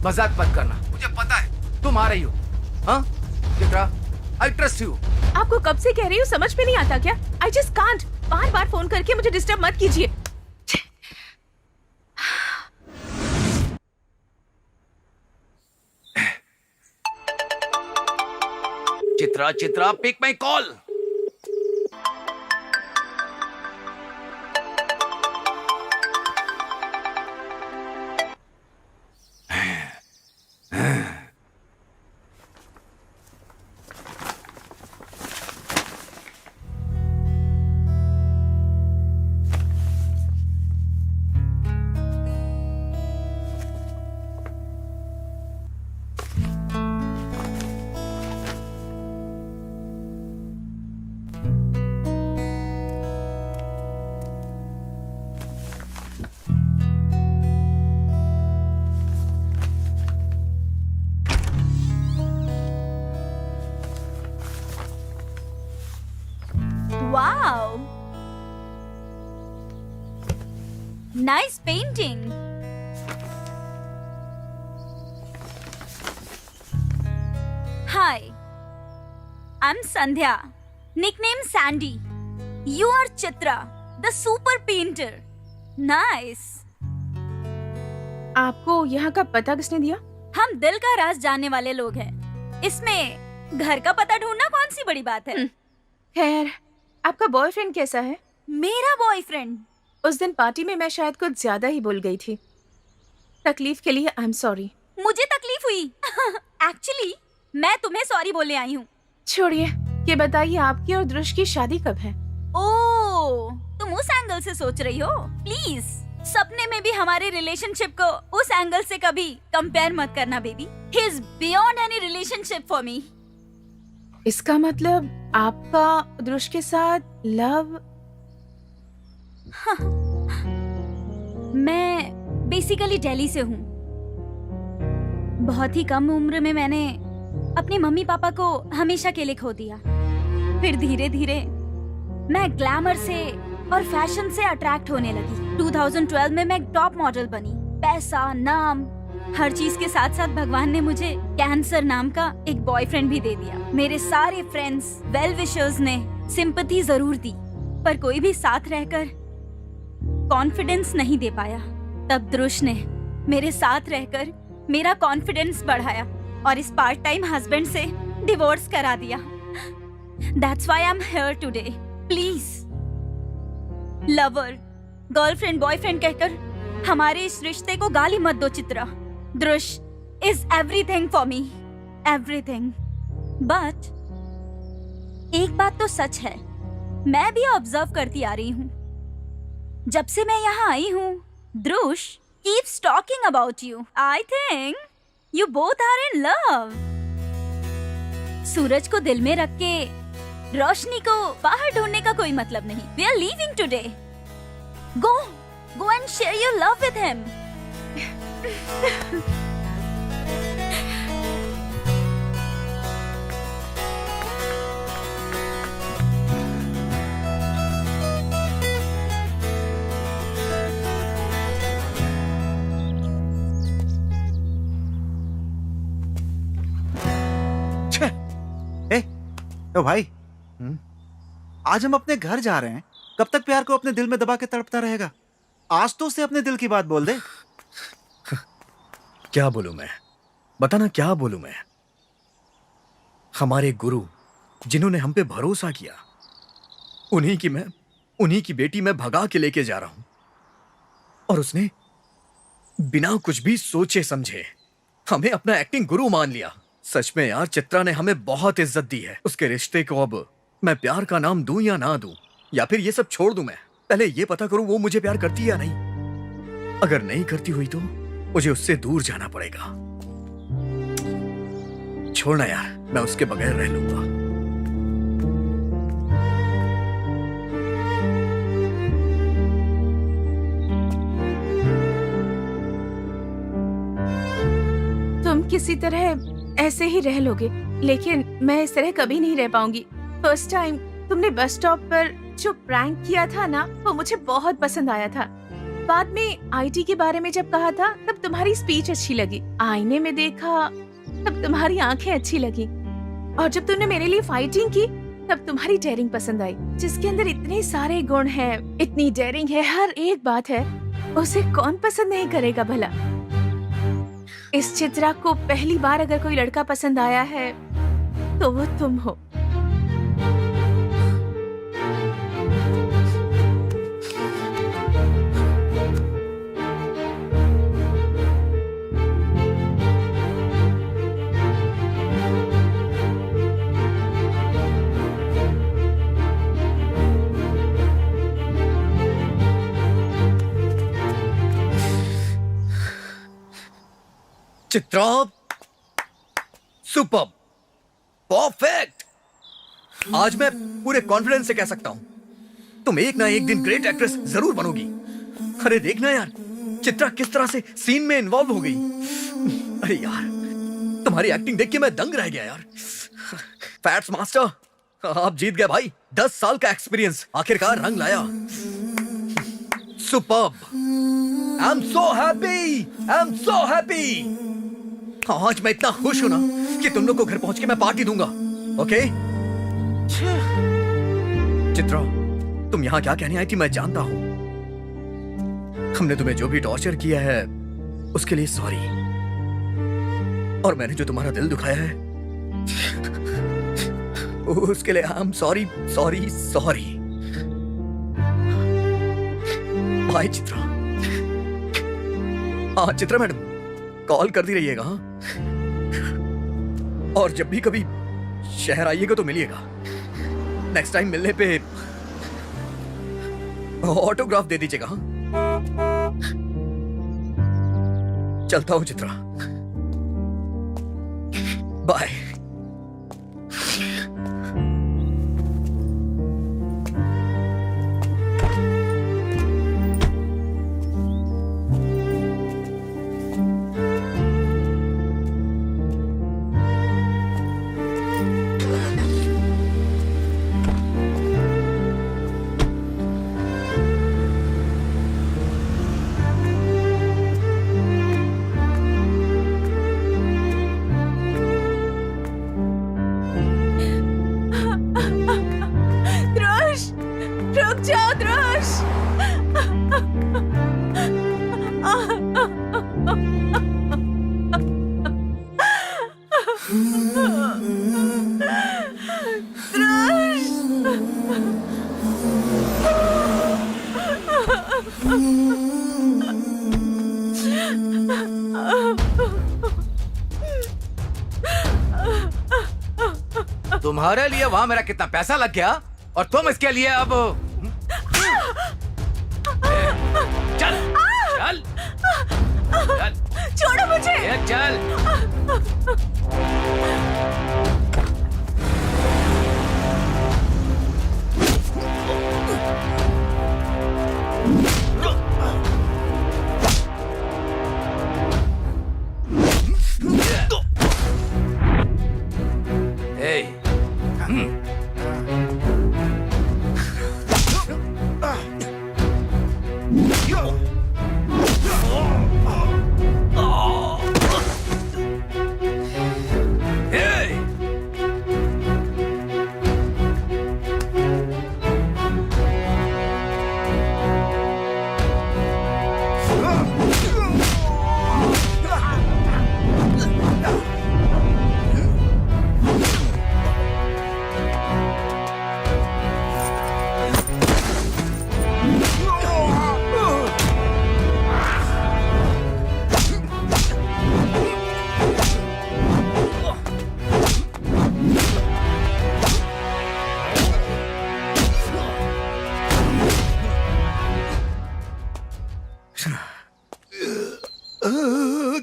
मजाक मत करना। मुझे पता है तुम आ रही हो। हाँ चित्रा, I trust you. आपको कब से कह रही हूँ, समझ में नहीं आता क्या? I just can't. बार बार फोन करके मुझे डिस्टर्ब मत कीजिए। Chitra, Chitra, pick my call. Wow! Nice painting. Hi, I'm Sandhya. Nickname Sandy. You are Chitra, the super painter. Nice. आपको यहाँ का पता किसने दिया? हम दिल का राज जानने वाले लोग हैं। इसमें घर का पता ढूंढना कौन सी बड़ी बात है? खैर, आपका बॉयफ्रेंड कैसा है? मेरा बॉयफ्रेंड? उस दिन पार्टी में मैं शायद कुछ ज्यादा ही बोल गई थी। तकलीफ के लिए आई एम सॉरी। मुझे तकलीफ हुई। एक्चुअली मैं तुम्हें सॉरी बोलने आई हूँ। छोड़िए, ये बताइए आपकी और ध्रुव की शादी कब है? ओह, तुम उस एंगल से सोच रही हो? प्लीज, सपने में भी हमारे रिलेशनशिप को उस एंगल से कभी कंपेयर मत करना baby. He is beyond any relationship for me. इसका मतलब आपका ध्रुव के साथ लव? मैं बेसिकली दिल्ली से हूँ। बहुत ही कम उम्र में मैंने अपने मम्मी पापा को हमेशा के लिए खो दिया। फिर धीरे धीरे मैं ग्लैमर से और फैशन से अट्रैक्ट होने लगी। 2012 में मैं टॉप मॉडल बनी। पैसा, नाम, हर चीज के साथ साथ भगवान ने मुझे कैंसर नाम का एक बॉयफ्रेंड भी दे दिया। मेरे सारे फ्रेंड्स, वेल विशर्स ने सिंपैथी जरूर दी, पर कोई भी साथ रहकर कॉन्फिडेंस नहीं दे पाया। तब ध्रुव ने मेरे साथ रहकर मेरा कॉन्फिडेंस बढ़ाया और इस पार्ट टाइम हस्बैंड से डिवोर्स करा दिया। That's why I'm here today. Please, lover, girlfriend boyfriend कहकर हमारे इस रिश्ते को गाली मत दो चित्रा। दृश is everything for me, everything. But एक बात तो सच है, मैं भी ऑब्जर्व करती आ रही हूँ। जब से मैं यहाँ आई हूँ, द्रुश keeps talking about you. I think you both are in love. सूरज को दिल में रख के रोशनी को बाहर ढूंढने का कोई मतलब नहीं। We are leaving today. Go and share your love with him. तो भाई आज हम अपने घर जा रहे हैं, कब तक प्यार को अपने दिल में दबा के तड़पता रहेगा? आज तो उसे अपने दिल की बात बोल दे। क्या बोलूं मैं, बताना क्या बोलूं मैं। हमारे गुरु जिन्होंने हम पे भरोसा किया, उन्हीं की बेटी मैं भगा के लेके जा रहा हूं, और उसने बिना कुछ भी सोचे समझे हमें अपना एक्टिंग गुरु मान लिया। सच में यार, चित्रा ने हमें बहुत इज्जत दी है। उसके रिश्ते को अब मैं प्यार का नाम दूं या ना दूं, या फिर ये सब छोड़ दूं मैं? पहले ये पता करूं वो मुझे प्यार करती है या नहीं। अगर नहीं करती हुई तो मुझे उससे दूर जाना पड़ेगा। छोड़ना यार, मैं उसके बगैर रह लूंगा। तुम किसी तरह ऐसे ही रह लोगे, लेकिन मैं इस तरह कभी नहीं रह पाऊंगी। फर्स्ट टाइम तुमने बस स्टॉप पर जो प्रैंक किया था ना, वो मुझे बहुत पसंद आया था। बाद में आईटी के बारे में जब कहा था, तब तुम्हारी स्पीच अच्छी लगी। आईने में देखा तब तुम्हारी आंखें अच्छी लगी, और जब तुमने मेरे लिए फाइटिंग की तब तुम्हारी डेयरिंग पसंद आई। जिसके अंदर इतने सारे गुण हैं, इतनी डेयरिंग है, हर एक बात है, उसे कौन पसंद नहीं करेगा भला। इस चित्रा को पहली बार अगर कोई लड़का पसंद आया है तो वो तुम हो। Chitra, super, perfect. आज मैं पूरे कॉन्फिडेंस से कह सकता हूं, तुम एक ना एक दिन ग्रेट एक्ट्रेस जरूर बनोगी। अरे देखना यार, चित्रा किस तरह से सीन में इन्वॉल्व हो गई। अरे यार, तुम्हारी एक्टिंग देख के मैं दंग रह गया यार। फैट्स मास्टर, आप जीत गए भाई। 10 साल का एक्सपीरियंस आखिरकार रंग लाया। Superb, I am so happy, I am so happy. आज मैं इतना खुश हूं ना कि तुम लोग को घर पहुंच के मैं पार्टी दूंगा। ओके? चित्रा, तुम यहाँ क्या कहने आई थी मैं जानता हूं। हमने तुम्हें जो भी टॉर्चर किया है उसके लिए सॉरी, और मैंने जो तुम्हारा दिल दुखाया है उसके लिए I am sorry, sorry, sorry. Bye Chitra. हाँ चित्रा मैडम, कॉल करती रहिएगा। हाँ, और जब भी कभी शहर आइएगा तो मिलिएगा। नेक्स्ट टाइम मिलने पे ऑटोग्राफ दे दीजिएगा। हाँ, चलता हूं चित्रा, बाय। तुम्हारे लिए वहां मेरा कितना पैसा लग गया और तुम इसके लिए अब चल चल चल छोड़ो मुझे। चल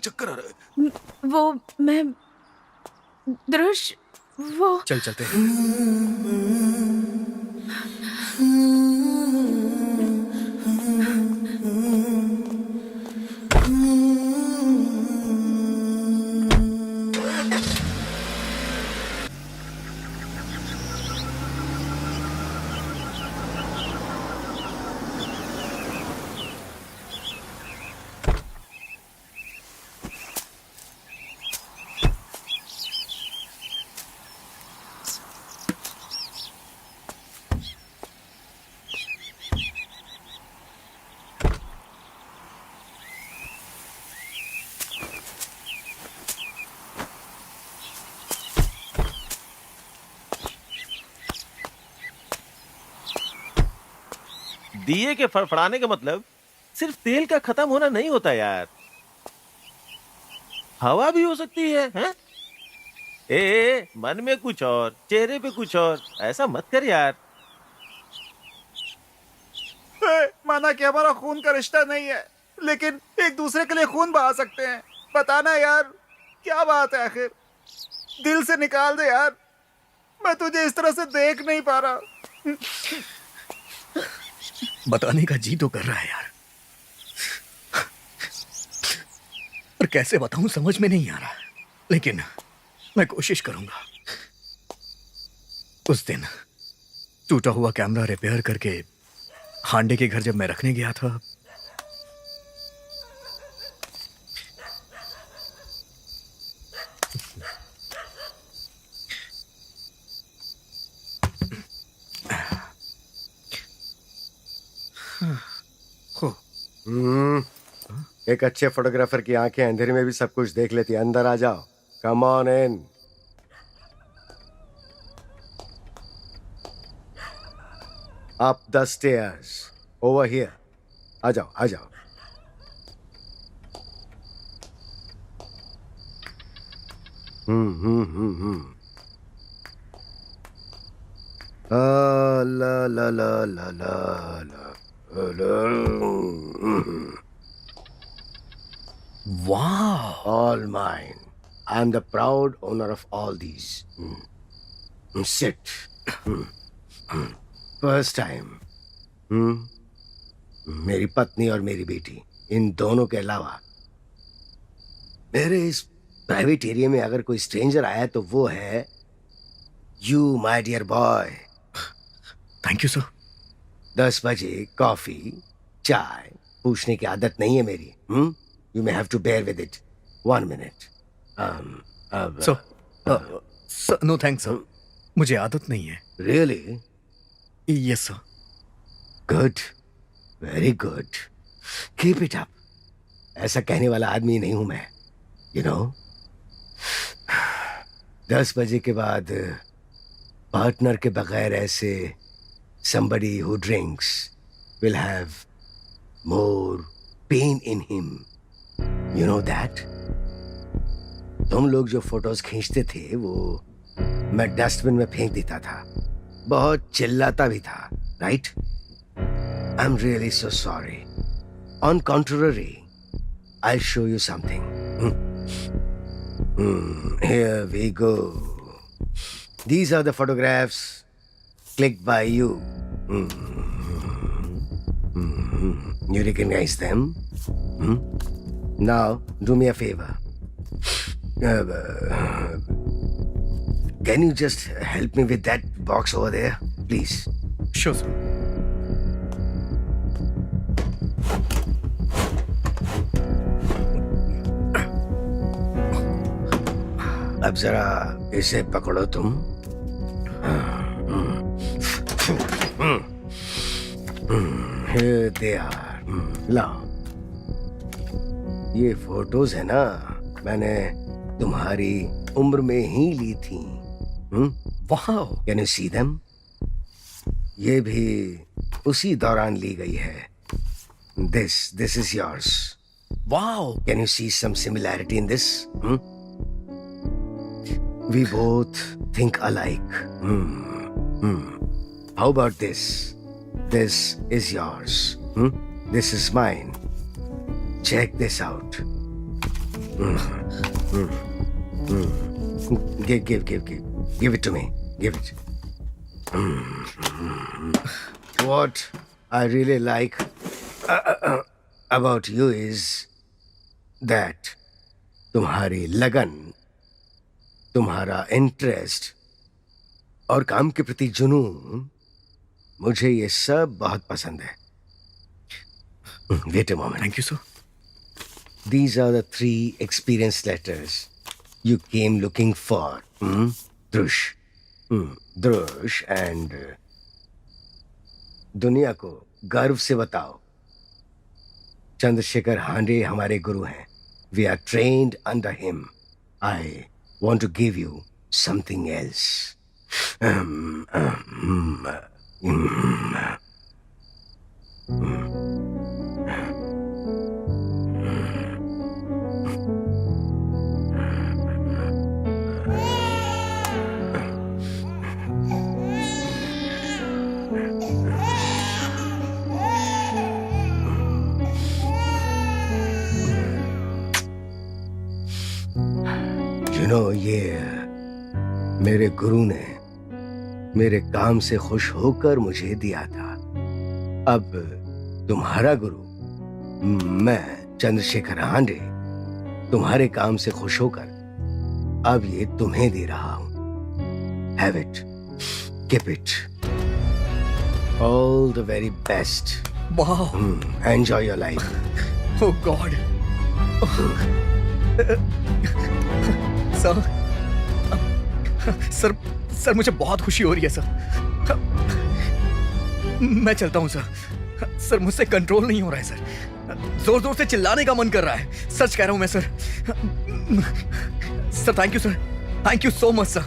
चक्कर आ रहा है। वो मैं दृश्य वो चल चलते हैं। दिए के फड़फड़ाने का मतलब सिर्फ तेल का खत्म होना नहीं होता यार, हवा भी हो सकती है, हैं? मन में कुछ और चेहरे पे कुछ और, ऐसा मत कर यार। माना कि हमारा खून का रिश्ता नहीं है, लेकिन एक दूसरे के लिए खून बहा सकते हैं। बताना यार, क्या बात है आखिर? दिल से निकाल दे यार, मैं तुझे इस तरह से देख नहीं पा रहा। बताने का जी तो कर रहा है यार, पर कैसे बताऊं समझ में नहीं आ रहा, लेकिन मैं कोशिश करूंगा। उस दिन टूटा हुआ कैमरा रिपेयर करके हांडे के घर जब मैं रखने गया था, एक अच्छे फोटोग्राफर की आंखें अंधेरे में भी सब कुछ देख लेती है। अंदर आ जाओ, come on in. Up the stairs, over here. आ जाओ आ जाओ। ला ला ला ला ला वाह, all mine. I'm the proud owner of all these. Sit. First time. मेरी पत्नी और मेरी बेटी, इन दोनों के अलावा मेरे इस प्राइवेट एरिया में अगर कोई स्ट्रेंजर आया तो वो है you, my dear boy. Thank you sir. 10 बजे कॉफी चाय पूछने की आदत नहीं है मेरी। You may have to bear with it. 1 minute. Sir, no thanks sir, मुझे आदत नहीं है। Really? Yes sir. Good. Very good. Keep it up. ऐसा कहने वाला आदमी नहीं हूं मैं, you know. 10 बजे के बाद पार्टनर के बगैर ऐसे somebody who drinks will have more pain in him. You know that? तुम लोग जो फोटोज खींचते थे वो मैं डस्टबिन में फेंक देता था, बहुत चिल्लाता भी था, right? I'm really so sorry. On contrary, I'll show you something. Here we go. These are the photographs clicked by you. You recognize them? Now, do me a favor. Can you just help me with that box over there, please? Sure, sir. अब जरा इसे पकड़ो तुम। Here they are. लाओ। ये फोटोज है ना, मैंने तुम्हारी उम्र में ही ली थी। Wow. Can you see them? ये भी उसी दौरान ली गई है। This is yours. Wow. Can you see some similarity in this? We both think alike. How about this? This is yours. This is mine. Check this out. Give it to me. Give it. What I really like about you is that तुम्हारी लगन, तुम्हारा इंटरेस्ट और काम के प्रति जुनून, मुझे ये सब बहुत पसंद है। Wait a moment. Thank you, sir. These are the 3 experience letters you came looking for. Drush. Drush and दुनिया को गर्व से बताओ, चंद्रशेखर हांडे हमारे गुरु हैं. We are trained under him. I want to give you something else. ये मेरे गुरु ने मेरे काम से खुश होकर मुझे दिया था. अब तुम्हारा गुरु मैं चंद्रशेखर हांडे तुम्हारे काम से खुश होकर अब ये तुम्हें दे रहा हूं. Have it, keep it. All the very best. Wow. Enjoy your life. Oh God. Sir मुझे बहुत खुशी हो रही है सर. मैं चलता हूं सर. सर मुझसे कंट्रोल नहीं हो रहा है सर. जोर जोर से चिल्लाने का मन कर रहा है. सच कह रहा हूं मैं sir. Sir thank you sir. Thank you so much sir.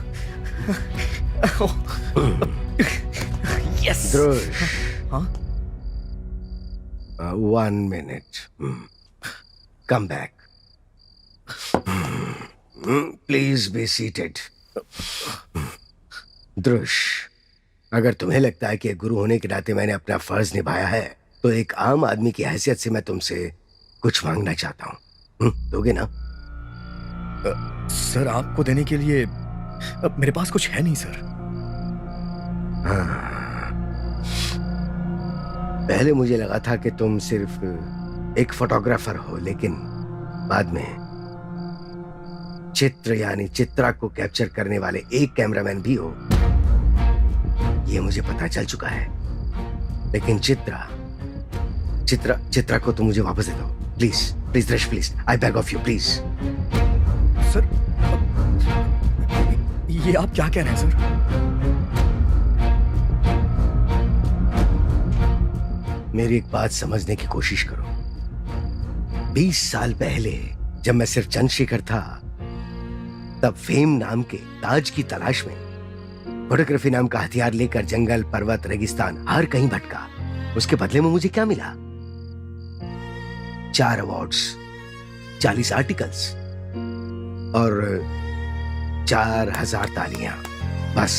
Yes. हाँ? 1 minute. Come back. Please be seated. ध्रुश, अगर तुम्हें लगता है कि गुरु होने के नाते मैंने अपना फर्ज निभाया है, तो एक आम आदमी की हैसियत से मैं तुमसे कुछ मांगना चाहता हूं. दोगे ना? सर आपको देने के लिए मेरे पास कुछ है नहीं सर. हाँ. पहले मुझे लगा था कि तुम सिर्फ एक फोटोग्राफर हो, लेकिन बाद में चित्र यानी चित्रा को कैप्चर करने वाले एक कैमरामैन भी हो, ये मुझे पता चल चुका है. लेकिन चित्रा को तुम मुझे वापस दे दो. Please please Dhrush, please. I beg of you, please. Sir ये आप क्या कह रहे हैं सर? मेरी एक बात समझने की कोशिश करो. 20 साल पहले जब मैं सिर्फ चंद्रशेखर था, तब फेम नाम के ताज की तलाश में फोटोग्राफी नाम का हथियार लेकर जंगल, पर्वत, रेगिस्तान हर कहीं भटका. उसके बदले में मुझे क्या मिला? 4 अवार्ड्स, 40 आर्टिकल्स और 4000 तालियां, बस।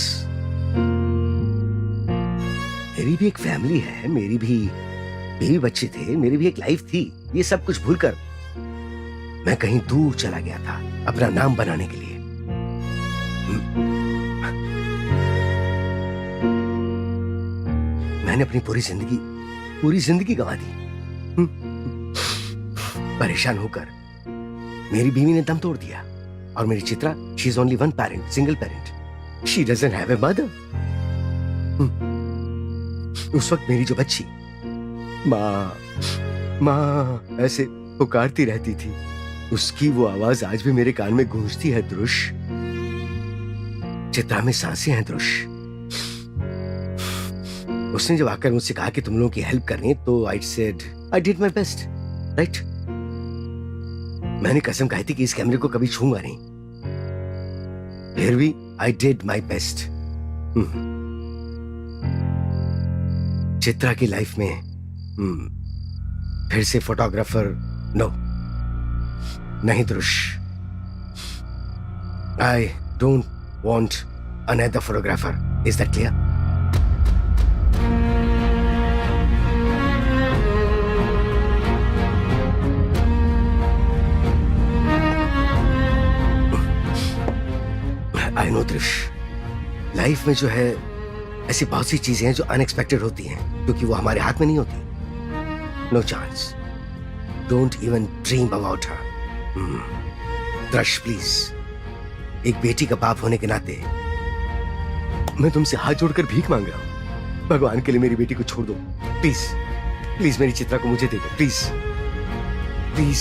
मेरी भी एक फैमिली है, मेरी भी बच्चे थे, मेरी भी एक लाइफ थी। ये सब कुछ भूलकर मैं कहीं दूर चला गया था अपना नाम बनाने के लिए। मैंने अपनी पूरी जिंदगी गंवा दी। परेशान होकर मेरी बीवी ने दम तोड़ दिया और मेरी Chitra, she is only one parent, single parent, she doesn't have a mother. उस वक्त मेरी जो बच्ची माँ ऐसे पुकारती रहती थी, उसकी वो आवाज आज भी मेरे कान में गूंजती है। द्रुश, चित्रा में सांसें हैं द्रुश। उसने जब आकर मुझसे कहा कि तुम लोगों की हेल्प करनी है, तो I said I did my best, right. मैंने कसम खाई थी कि इस कैमरे को कभी छूंगा नहीं, फिर भी I did my best. Chitra की लाइफ में फिर से फोटोग्राफर नो, नहीं Dhrush. I don't want another photographer, is that clear? I know Dhrush, life में जो है ऐसी बहुत सी चीजें हैं जो अनएक्सपेक्टेड होती हैं, क्योंकि वो हमारे हाथ में नहीं होती। No chance, don't even dream about her. Dhrush please, एक बेटी का बाप होने के नाते मैं तुमसे हाथ जोड़कर भीख मांग रहा हूं, भगवान के लिए मेरी बेटी को छोड़ दो प्लीज। प्लीज मेरी चित्रा को मुझे दे दो, please please.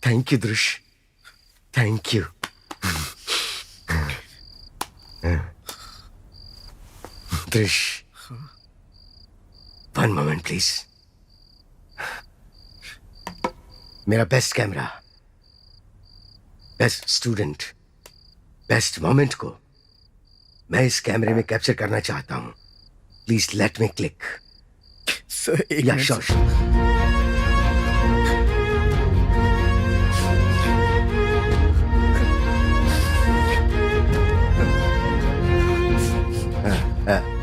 Thank you, Drush. Thank you. Drush, one moment, please. मेरा best camera, best student, best moment को मैं इस कैमरे में कैप्चर करना चाहता हूं। Please let me click. Sir, एक minute. Sure.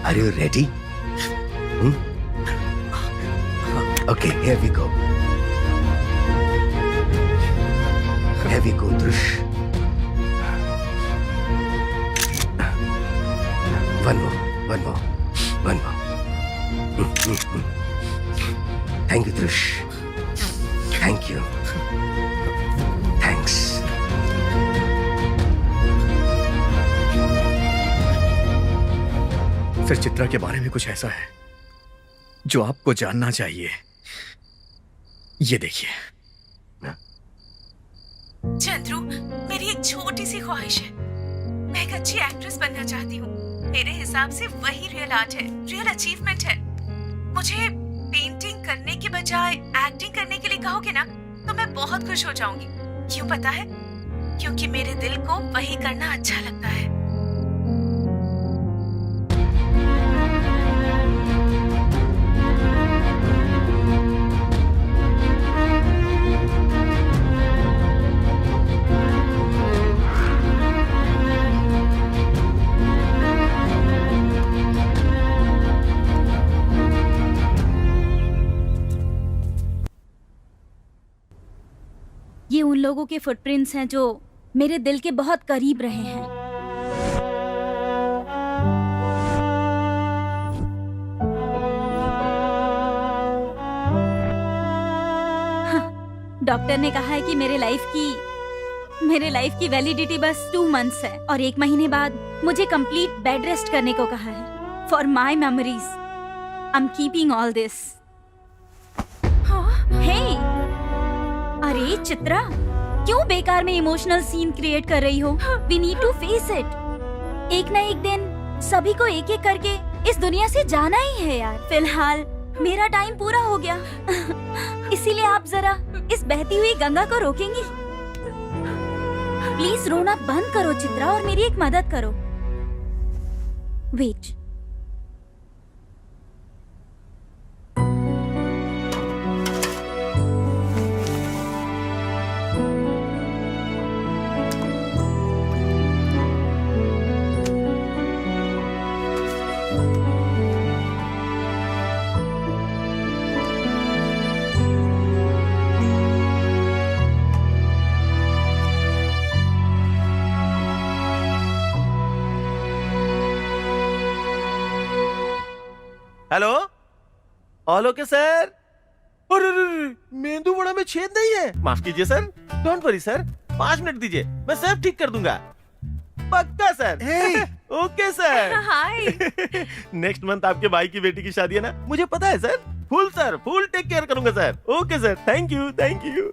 Are you ready? Okay, here we go. Here we go, Drush. One more. Thank you, Drush. Thank you. Thanks. फिर चित्रा के बारे में कुछ ऐसा है जो आपको जानना चाहिए। ये देखिए। चंद्रू, मेरी एक छोटी सी ख्वाहिश है। मैं एक अच्छी एक्ट्रेस बनना चाहती हूँ। मेरे हिसाब से वही रियल आर्ट है, रियल अचीवमेंट है। मुझे पेंटिंग करने के बजाय एक्टिंग करने के लिए कहोगे ना, तो मैं बहुत खुश हो जाऊंगी। क्यों पता है? क्योंकि मेरे दिल को वही करना अच्छा लगता है। ये उन लोगों के फुटप्रिंट्स हैं जो मेरे दिल के बहुत करीब रहे हैं। डॉक्टर ने कहा है कि मेरे लाइफ की वैलिडिटी बस 2 मंथ्स है और 1 महीने बाद मुझे कंप्लीट बेड रेस्ट करने को कहा है। For my memories I am keeping all this. Hey, अरे चित्रा, क्यों बेकार में इमोशनल सीन क्रिएट कर रही हो? We need to face it. एक ना एक दिन सभी को एक एक करके इस दुनिया से जाना ही है यार। फिलहाल मेरा टाइम पूरा हो गया, इसीलिए आप जरा इस बहती हुई गंगा को रोकेंगी? प्लीज रोना बंद करो चित्रा और मेरी एक मदद करो। Wait. Hello, all okay sir? अरे मेंदू वड़ा में छेद नहीं है। माफ कीजिए sir, don't worry sir, 5 minute दीजिए, मैं सब ठीक कर दूंगा। पक्का sir. Okay sir. Hi. Next month आपके भाई की बेटी की शादी है ना, मुझे पता है सर। फुल टेक केयर करूंगा sir. Okay sir, thank you thank you.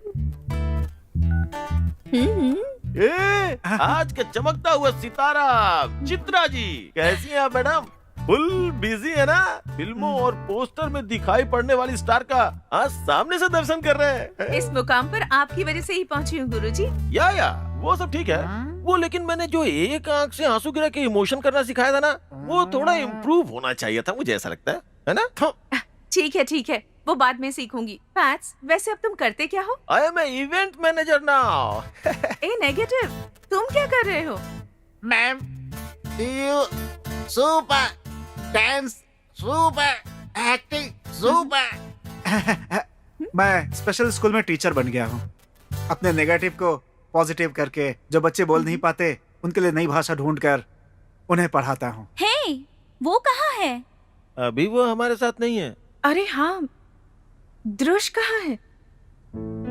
आज का चमकता हुआ सितारा चित्रा जी, कैसी हैं आप मैडम? फुल बिजी है ना? फिल्मों और पोस्टर में दिखाई पड़ने वाली स्टार का आज सामने से दर्शन कर रहे हैं। इस मुकाम पर आपकी वजह से ही पहुंची हूँ गुरुजी। या वो सब ठीक है, वो लेकिन मैंने जो एक आंख से आंसू गिरा के इमोशन करना सिखाया था ना, वो थोड़ा इम्प्रूव होना चाहिए था, मुझे ऐसा लगता है ना? ठीक है, वो बाद में सीखूंगी। पैट्स, वैसे अब तुम करते क्या हो? I am event manager now. A negative, तुम क्या कर रहे हो? Ma'am, you super dance, super acting, super. मैं स्पेशल स्कूल में टीचर बन गया हूँ। अपने नेगेटिव को पॉजिटिव करके जो बच्चे बोल नहीं पाते उनके लिए नई भाषा ढूंढकर उन्हें पढ़ाता हूँ। हे, वो कहाँ है? अभी वो हमारे साथ नहीं है। अरे हाँ, दृश कहाँ है?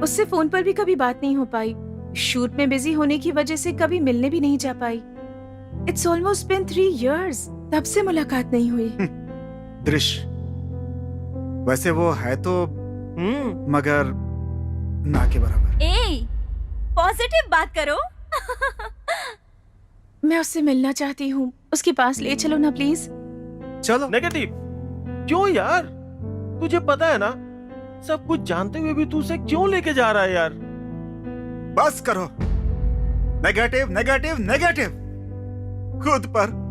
उससे फोन पर भी कभी बात नहीं हो पाई। शूट में बिजी होने की वजह से कभी मिलने भी नहीं जा पाई। इट्स ऑलमोस्ट बिन 3 years, तब से मुलाकात नहीं हुई। दृश्य, वैसे वो है तो मगर ना के बराबर। ए, पॉजिटिव बात करो। मैं उससे मिलना चाहती हूँ, उसके पास ले चलो ना प्लीज। चलो। नेगेटिव क्यों यार? तुझे पता है ना, सब कुछ जानते हुए भी तू उसे क्यों लेके जा रहा है यार? बस करो। Negative negative negative. खुद पर,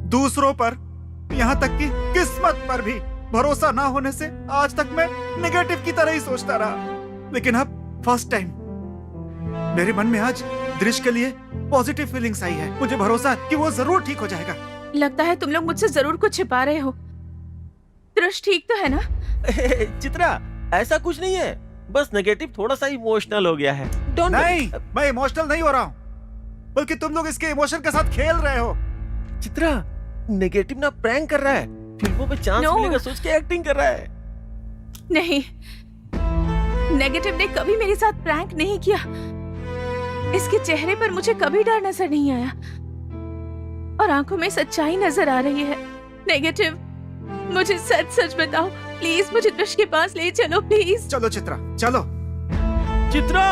दूसरों पर, यहाँ तक कि किस्मत पर भी भरोसा ना होने से आज तक मैं नेगेटिव की तरह ही सोचता रहा। लेकिन अब फर्स्ट टाइम मेरे मन में आज दृश्य के लिए पॉजिटिव फीलिंग्स आई है। मुझे भरोसा है कि वो जरूर ठीक हो जाएगा। लगता है तुम लोग मुझसे जरूर कुछ छिपा रहे हो। दृश्य ठीक तो है ना? चित्रा, ऐसा कुछ नहीं है, बस नेगेटिव थोड़ा सा इमोशनल हो गया है। नहीं, मैं इमोशनल नहीं हो रहा हूँ, बल्कि तुम लोग इसके इमोशन के साथ खेल रहे हो। चित्रा, नेगेटिव ना प्रैंक कर रहा है, फिल्मों में चांस मिलेगा सोच के एक्टिंग कर रहा है। नहीं, नेगेटिव ने कभी मेरे साथ प्रैंक नहीं किया। इसके चेहरे पर मुझे कभी डर नजर नहीं आया और आंखों में सच्चाई नजर आ रही है। नेगेटिव, मुझे सच सच बताओ प्लीज, मुझे दृश्य के पास ले चलो प्लीज। चलो चित्रा, चलो। चित्रा,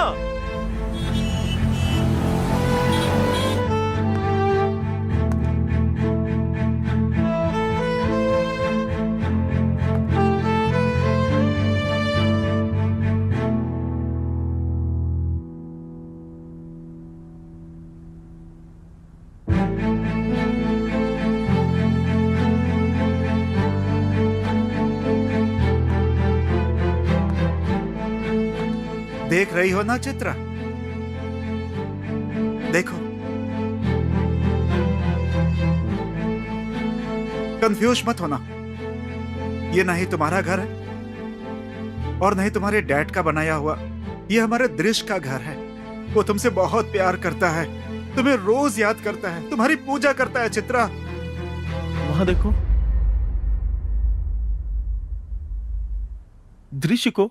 देख रही हो ना चित्रा? देखो, कंफ्यूज मत होना। ये नहीं तुम्हारा घर है और नहीं तुम्हारे डैड का बनाया हुआ। ये हमारे दृश्य का घर है। वो तुमसे बहुत प्यार करता है, तुम्हें रोज याद करता है, तुम्हारी पूजा करता है। चित्रा, वहां देखो, दृश्य को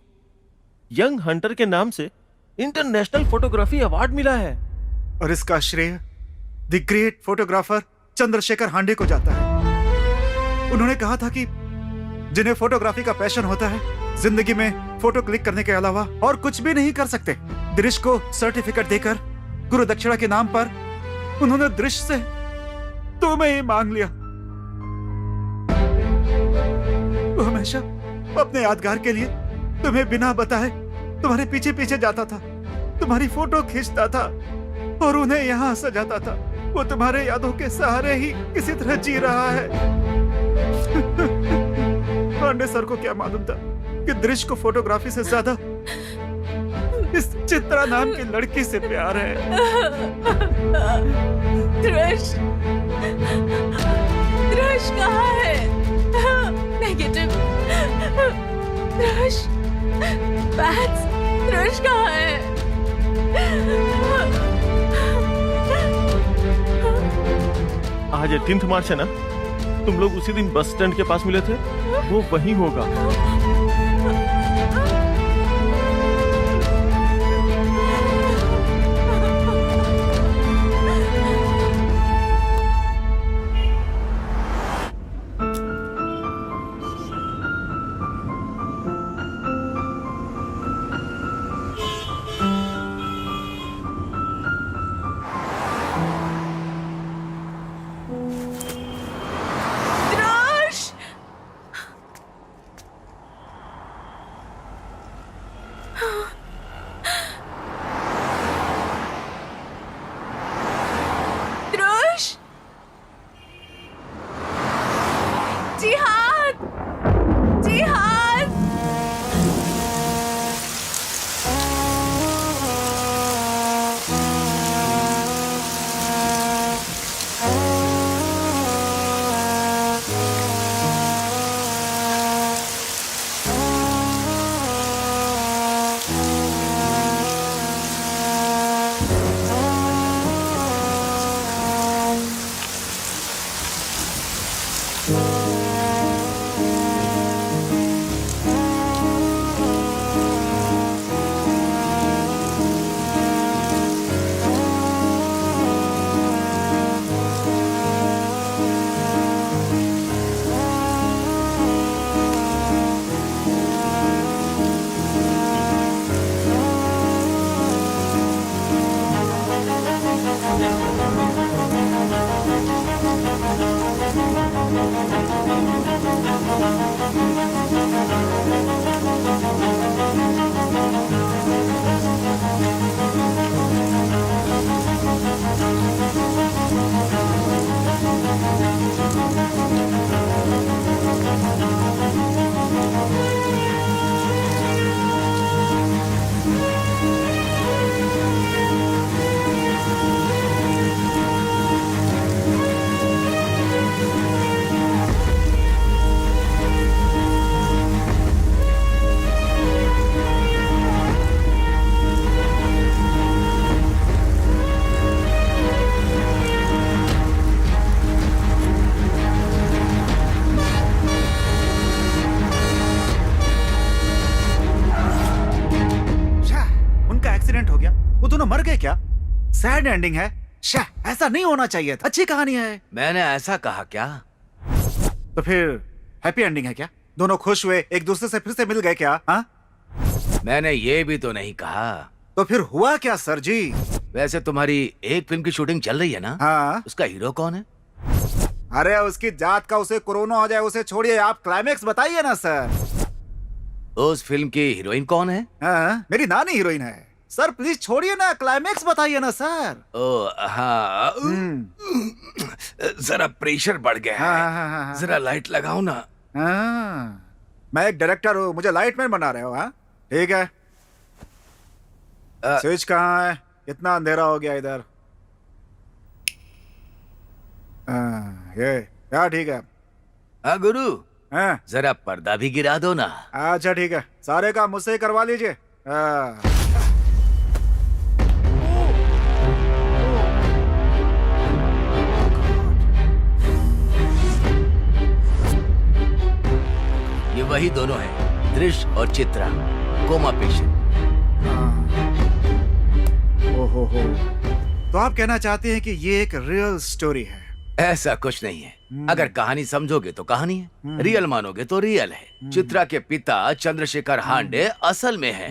यंग हंटर के नाम से इंटरनेशनल फोटोग्राफी अवार्ड मिला है। और इसका श्रेय द ग्रेट फोटोग्राफर चंद्रशेखर हांडे को जाता है। उन्होंने कहा था कि जिन्हें फोटोग्राफी का पैशन होता है, जिंदगी में फोटो क्लिक करने के अलावा और कुछ भी नहीं कर सकते। दृश्य को सर्टिफिकेट देकर गुरु दक्षिणा के नाम पर उन्होंने दृश्य से तुम्हें ही मांग लिया। वो हमेशा अपने यादगार के लिए तुम्हें बिना बताए तुम्हारे पीछे पीछे जाता था, तुम्हारी फोटो खींचता था और उन्हें यहाँ सजाता था। वो तुम्हारे यादों के सहारे ही किसी तरह जी रहा है। पांडे सर को क्या मालूम था कि दृश्य को फोटोग्राफी से ज्यादा इस चित्रा नाम की लड़की से प्यार है। दृश्य कहाँ है? नेगेटिव दृश्य, बैट्स दृश्य कहाँ है? आज 18 मार्च है ना, तुम लोग उसी दिन बस स्टैंड के पास मिले थे, वो वही होगा। सैड एंडिंग है। शाह, ऐसा नहीं होना चाहिए था। अच्छी कहानी है। मैंने ऐसा कहा क्या? तो फिर हैप्पी एंडिंग है क्या? दोनों खुश हुए, एक दूसरे से फिर से मिल गए क्या? हाँ? मैंने ये भी तो नहीं कहा। तो फिर हुआ क्या सर जी? वैसे तुम्हारी एक फिल्म की शूटिंग चल रही है ना? हाँ। उसका हीरो कौन है? अरे उसकी जात का उसे कोरोना हो जाए उसे छोड़िए, आप क्लाइमेक्स बताइए ना सर। उस फिल्म की हीरोइन कौन है? हाँ, मेरी नानी हीरोइन है। सर प्लीज छोड़िए ना, क्लाइमेक्स बताइए ना सर। ओ हाँ, जरा प्रेशर बढ़ गया है। हाँ। जरा लाइट लगाओ ना। हाँ, मैं एक डायरेक्टर हूँ, मुझे लाइटमैन बना रहे हो? हाँ ठीक है। स्विच कहाँ है? इतना अंधेरा हो गया इधर। ये क्या? ठीक है। हाँ गुरु, हाँ जरा पर्दा भी गिरा दो ना। अच्छा ठीक है, सारे काम मुझसे ही करवा लीजिए। ये वही दोनों हैं, दृश्य और चित्रा, कोमा पेशेंट। ओहो हो, तो आप कहना चाहते हैं कि ये एक रियल स्टोरी है? ऐसा कुछ नहीं है। अगर कहानी समझोगे तो कहानी है, रियल मानोगे तो रियल है। चित्रा के पिता चंद्रशेखर हांडे असल में है।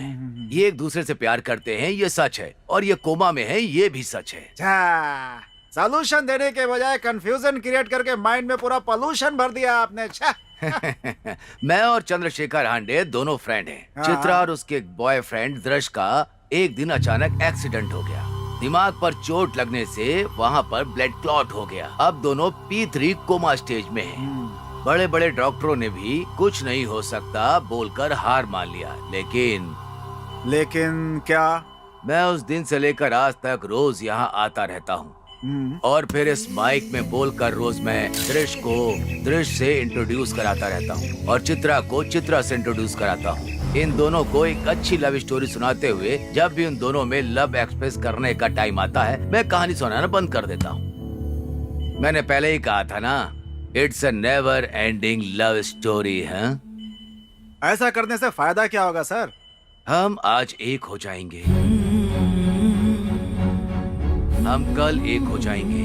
ये एक दूसरे से प्यार करते हैं, ये सच है। और ये कोमा में है, ये भी सच है। सॉल्यूशन देने के बजाय कंफ्यूजन क्रिएट करके माइंड में पूरा पोल्यूशन भर दिया आपने। मैं और चंद्रशेखर हांडे दोनों फ्रेंड हैं। चित्रा और उसके बॉयफ्रेंड दृश्य का एक दिन अचानक एक्सीडेंट हो गया। दिमाग पर चोट लगने से वहाँ पर ब्लड क्लॉट हो गया। अब दोनों P3 कोमा स्टेज में हैं। बड़े बड़े डॉक्टरों ने भी कुछ नहीं हो सकता बोलकर हार मान लिया, लेकिन क्या? मैं उस दिन से लेकर आज तक रोज यहाँ आता रहता हूँ और फिर इस माइक में बोलकर रोज मैं दृश से इंट्रोड्यूस कराता रहता हूँ और चित्रा को चित्रा से इंट्रोड्यूस कराता हूँ। इन दोनों को एक अच्छी लव स्टोरी सुनाते हुए जब भी उन दोनों में लव एक्सप्रेस करने का टाइम आता है, मैं कहानी सुनाना बंद कर देता हूँ। मैंने पहले ही कहा था ना, it's a never ending love story है। ऐसा करने से फायदा क्या होगा सर? हम आज एक हो जाएंगे, हम कल एक हो जाएंगे,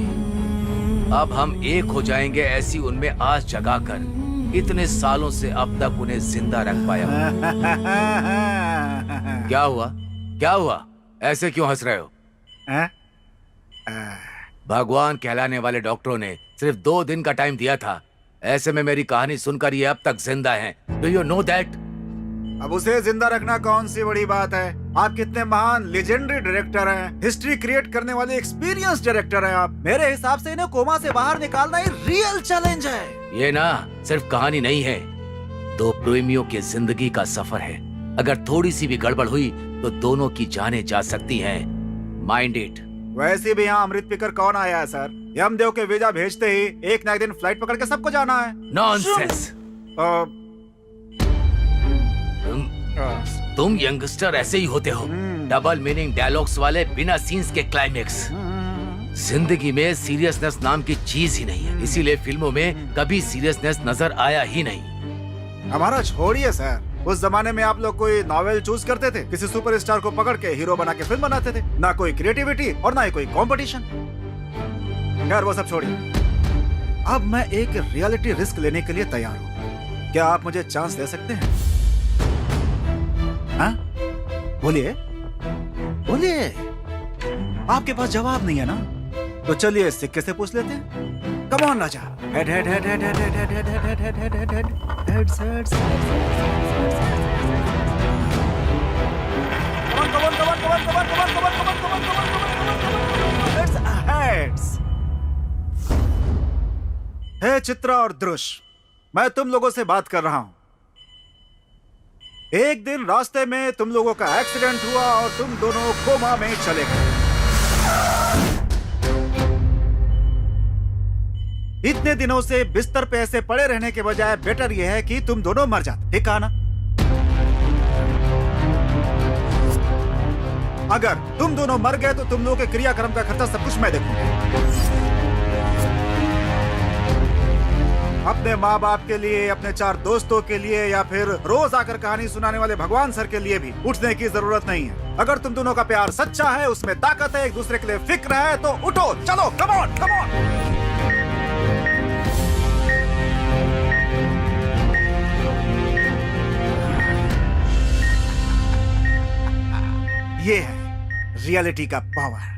अब हम एक हो जाएंगे, ऐसी उनमें आस जगाकर इतने सालों से अब तक उन्हें जिंदा रख पाया। क्या हुआ? ऐसे क्यों हंस रहे हो? भगवान कहलाने वाले डॉक्टरों ने सिर्फ 2 दिन का टाइम दिया था, ऐसे में मेरी कहानी सुनकर ये अब तक जिंदा हैं। Do you know that? अब उसे जिंदा रखना कौन सी बड़ी बात है? आप कितने महान लेजेंडरी डायरेक्टर हैं, हिस्ट्री क्रिएट करने वाले एक्सपीरियंस डायरेक्टर हैं आप। मेरे हिसाब से इन्हें कोमा से बाहर निकालना ही रियल चैलेंज है। ये ना सिर्फ कहानी नहीं है, 2 प्रेमियों की जिंदगी का सफर है। अगर थोड़ी सी भी गड़बड़ हुई तो दोनों की जानें जा सकती हैं। Mind it. वैसे भी यहाँ अमृत पीकर कौन आया है सर? यमदेव के वीजा भेजते ही एक ना एक दिन फ्लाइट पकड़ के सबको जाना है। नॉनसेंस। तुम यंगस्टर ऐसे ही होते हो, डबल मीनिंग डायलॉग्स वाले, बिना सीन्स के क्लाइमेक्स। जिंदगी में सीरियसनेस नाम की चीज ही नहीं है, इसीलिए फिल्मों में कभी सीरियसनेस नजर आया ही नहीं। हमारा छोड़िए सर, उस जमाने में आप लोग कोई नॉवेल चूज करते थे, किसी सुपरस्टार को पकड़ के हीरो बना के फिल्म बनाते थे, ना कोई क्रिएटिविटी और ना ही कोई कंपटीशन। यार वो सब छोड़िए, अब मैं एक रियलिटी रिस्क लेने के लिए तैयार हूँ। क्या आप मुझे चांस दे सकते हैं? हाँ? बोलिए, आपके पास जवाब नहीं है ना? तो चलिए सिक्के से पूछ लेते हैं। कम ऑन राजा। Head head head head head head head head head head head head head heads. Hey Chitra और दृश, मैं तुम लोगों से बात कर रहा हूं। एक दिन रास्ते में तुम लोगों का एक्सीडेंट हुआ और तुम दोनों कोमा में चले गए। इतने दिनों से बिस्तर पे ऐसे पड़े रहने के बजाय बेटर यह है कि तुम दोनों मर जाते। ठीक कहा ना? अगर तुम दोनों मर गए तो तुम लोगों के क्रियाक्रम का खर्चा सब कुछ मैं देखूंगा। अपने माँ बाप के लिए, अपने 4 दोस्तों के लिए या फिर रोज आकर कहानी सुनाने वाले भगवान सर के लिए भी उठने की जरूरत नहीं है। अगर तुम दोनों का प्यार सच्चा है, उसमें ताकत है, एक दूसरे के लिए फिक्र है, तो उठो, चलो, कम ऑन, कम ऑन। ये है रियलिटी का पावर।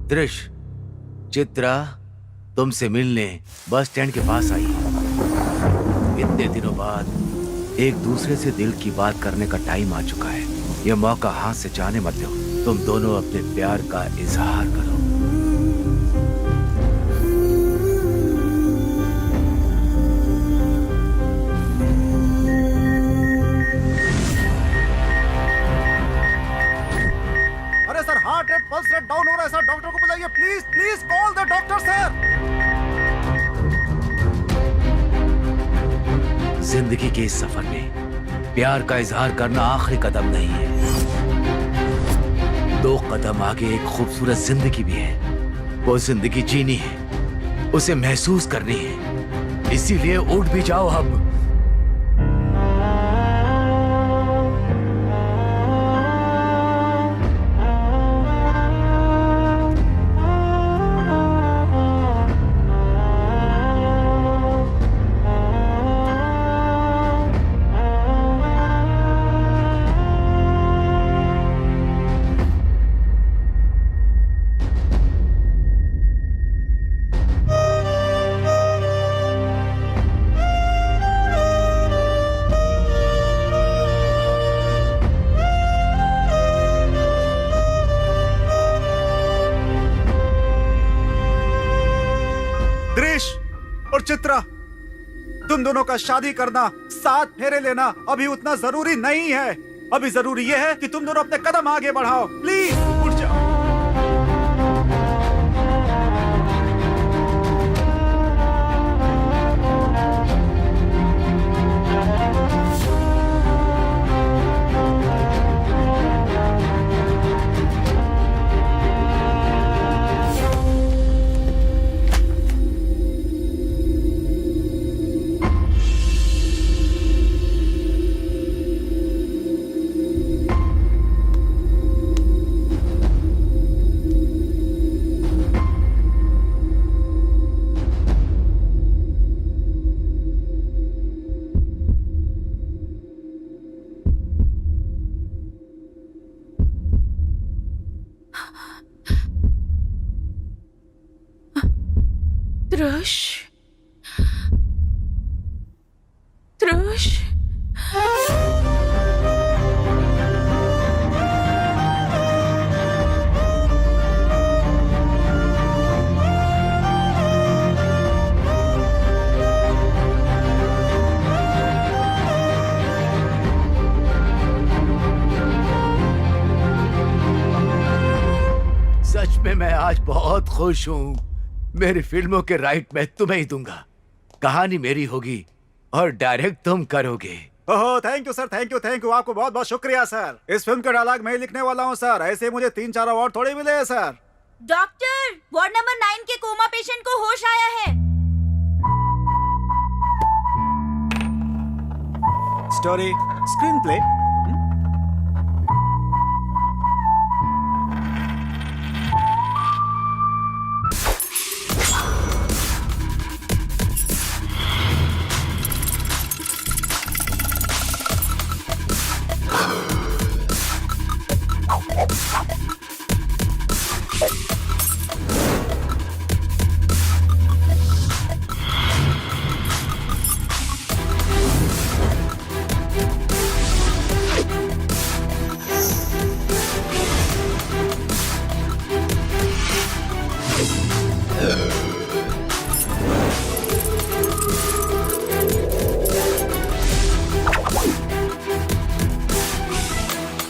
दृश, चित्रा तुमसे मिलने बस स्टैंड के पास आई है। इतने दिनों बाद एक दूसरे से दिल की बात करने का टाइम आ चुका है। यह मौका हाथ से जाने मत दो। तुम दोनों अपने प्यार का इजहार करो। अरे sir, heart rate, pulse rate down हो रहा है सर, डॉक्टर को बुलाइए please, please call the doctor sir. जिंदगी के इस सफर में प्यार का इजहार करना आखिरी कदम नहीं है। 2 कदम आगे एक खूबसूरत जिंदगी भी है। वो जिंदगी जीनी है, उसे महसूस करनी है, इसीलिए उठ भी जाओ अब। सुचित्रा, तुम दोनों का शादी करना, 7 फेरे लेना अभी उतना जरूरी नहीं है। अभी जरूरी ये है कि तुम दोनों अपने कदम आगे बढ़ाओ। प्लीज उठ जाओ। त्रुष, त्रुष, सच में मैं आज बहुत खुश हूँ। मेरी फिल्मों के राइट मैं तुम्हें ही दूंगा। कहानी मेरी होगी और डायरेक्ट तुम करोगे। Oh thank you sir, thank you, thank you. आपको बहुत बहुत शुक्रिया सर। इस फिल्म का डायलॉग मैं ही लिखने वाला हूँ सर। ऐसे मुझे 3-4 अवार्ड थोड़े मिले हैं सर। डॉक्टर, वार्ड नंबर 9 के कोमा पेशेंट को होश आया है। Story, screen play,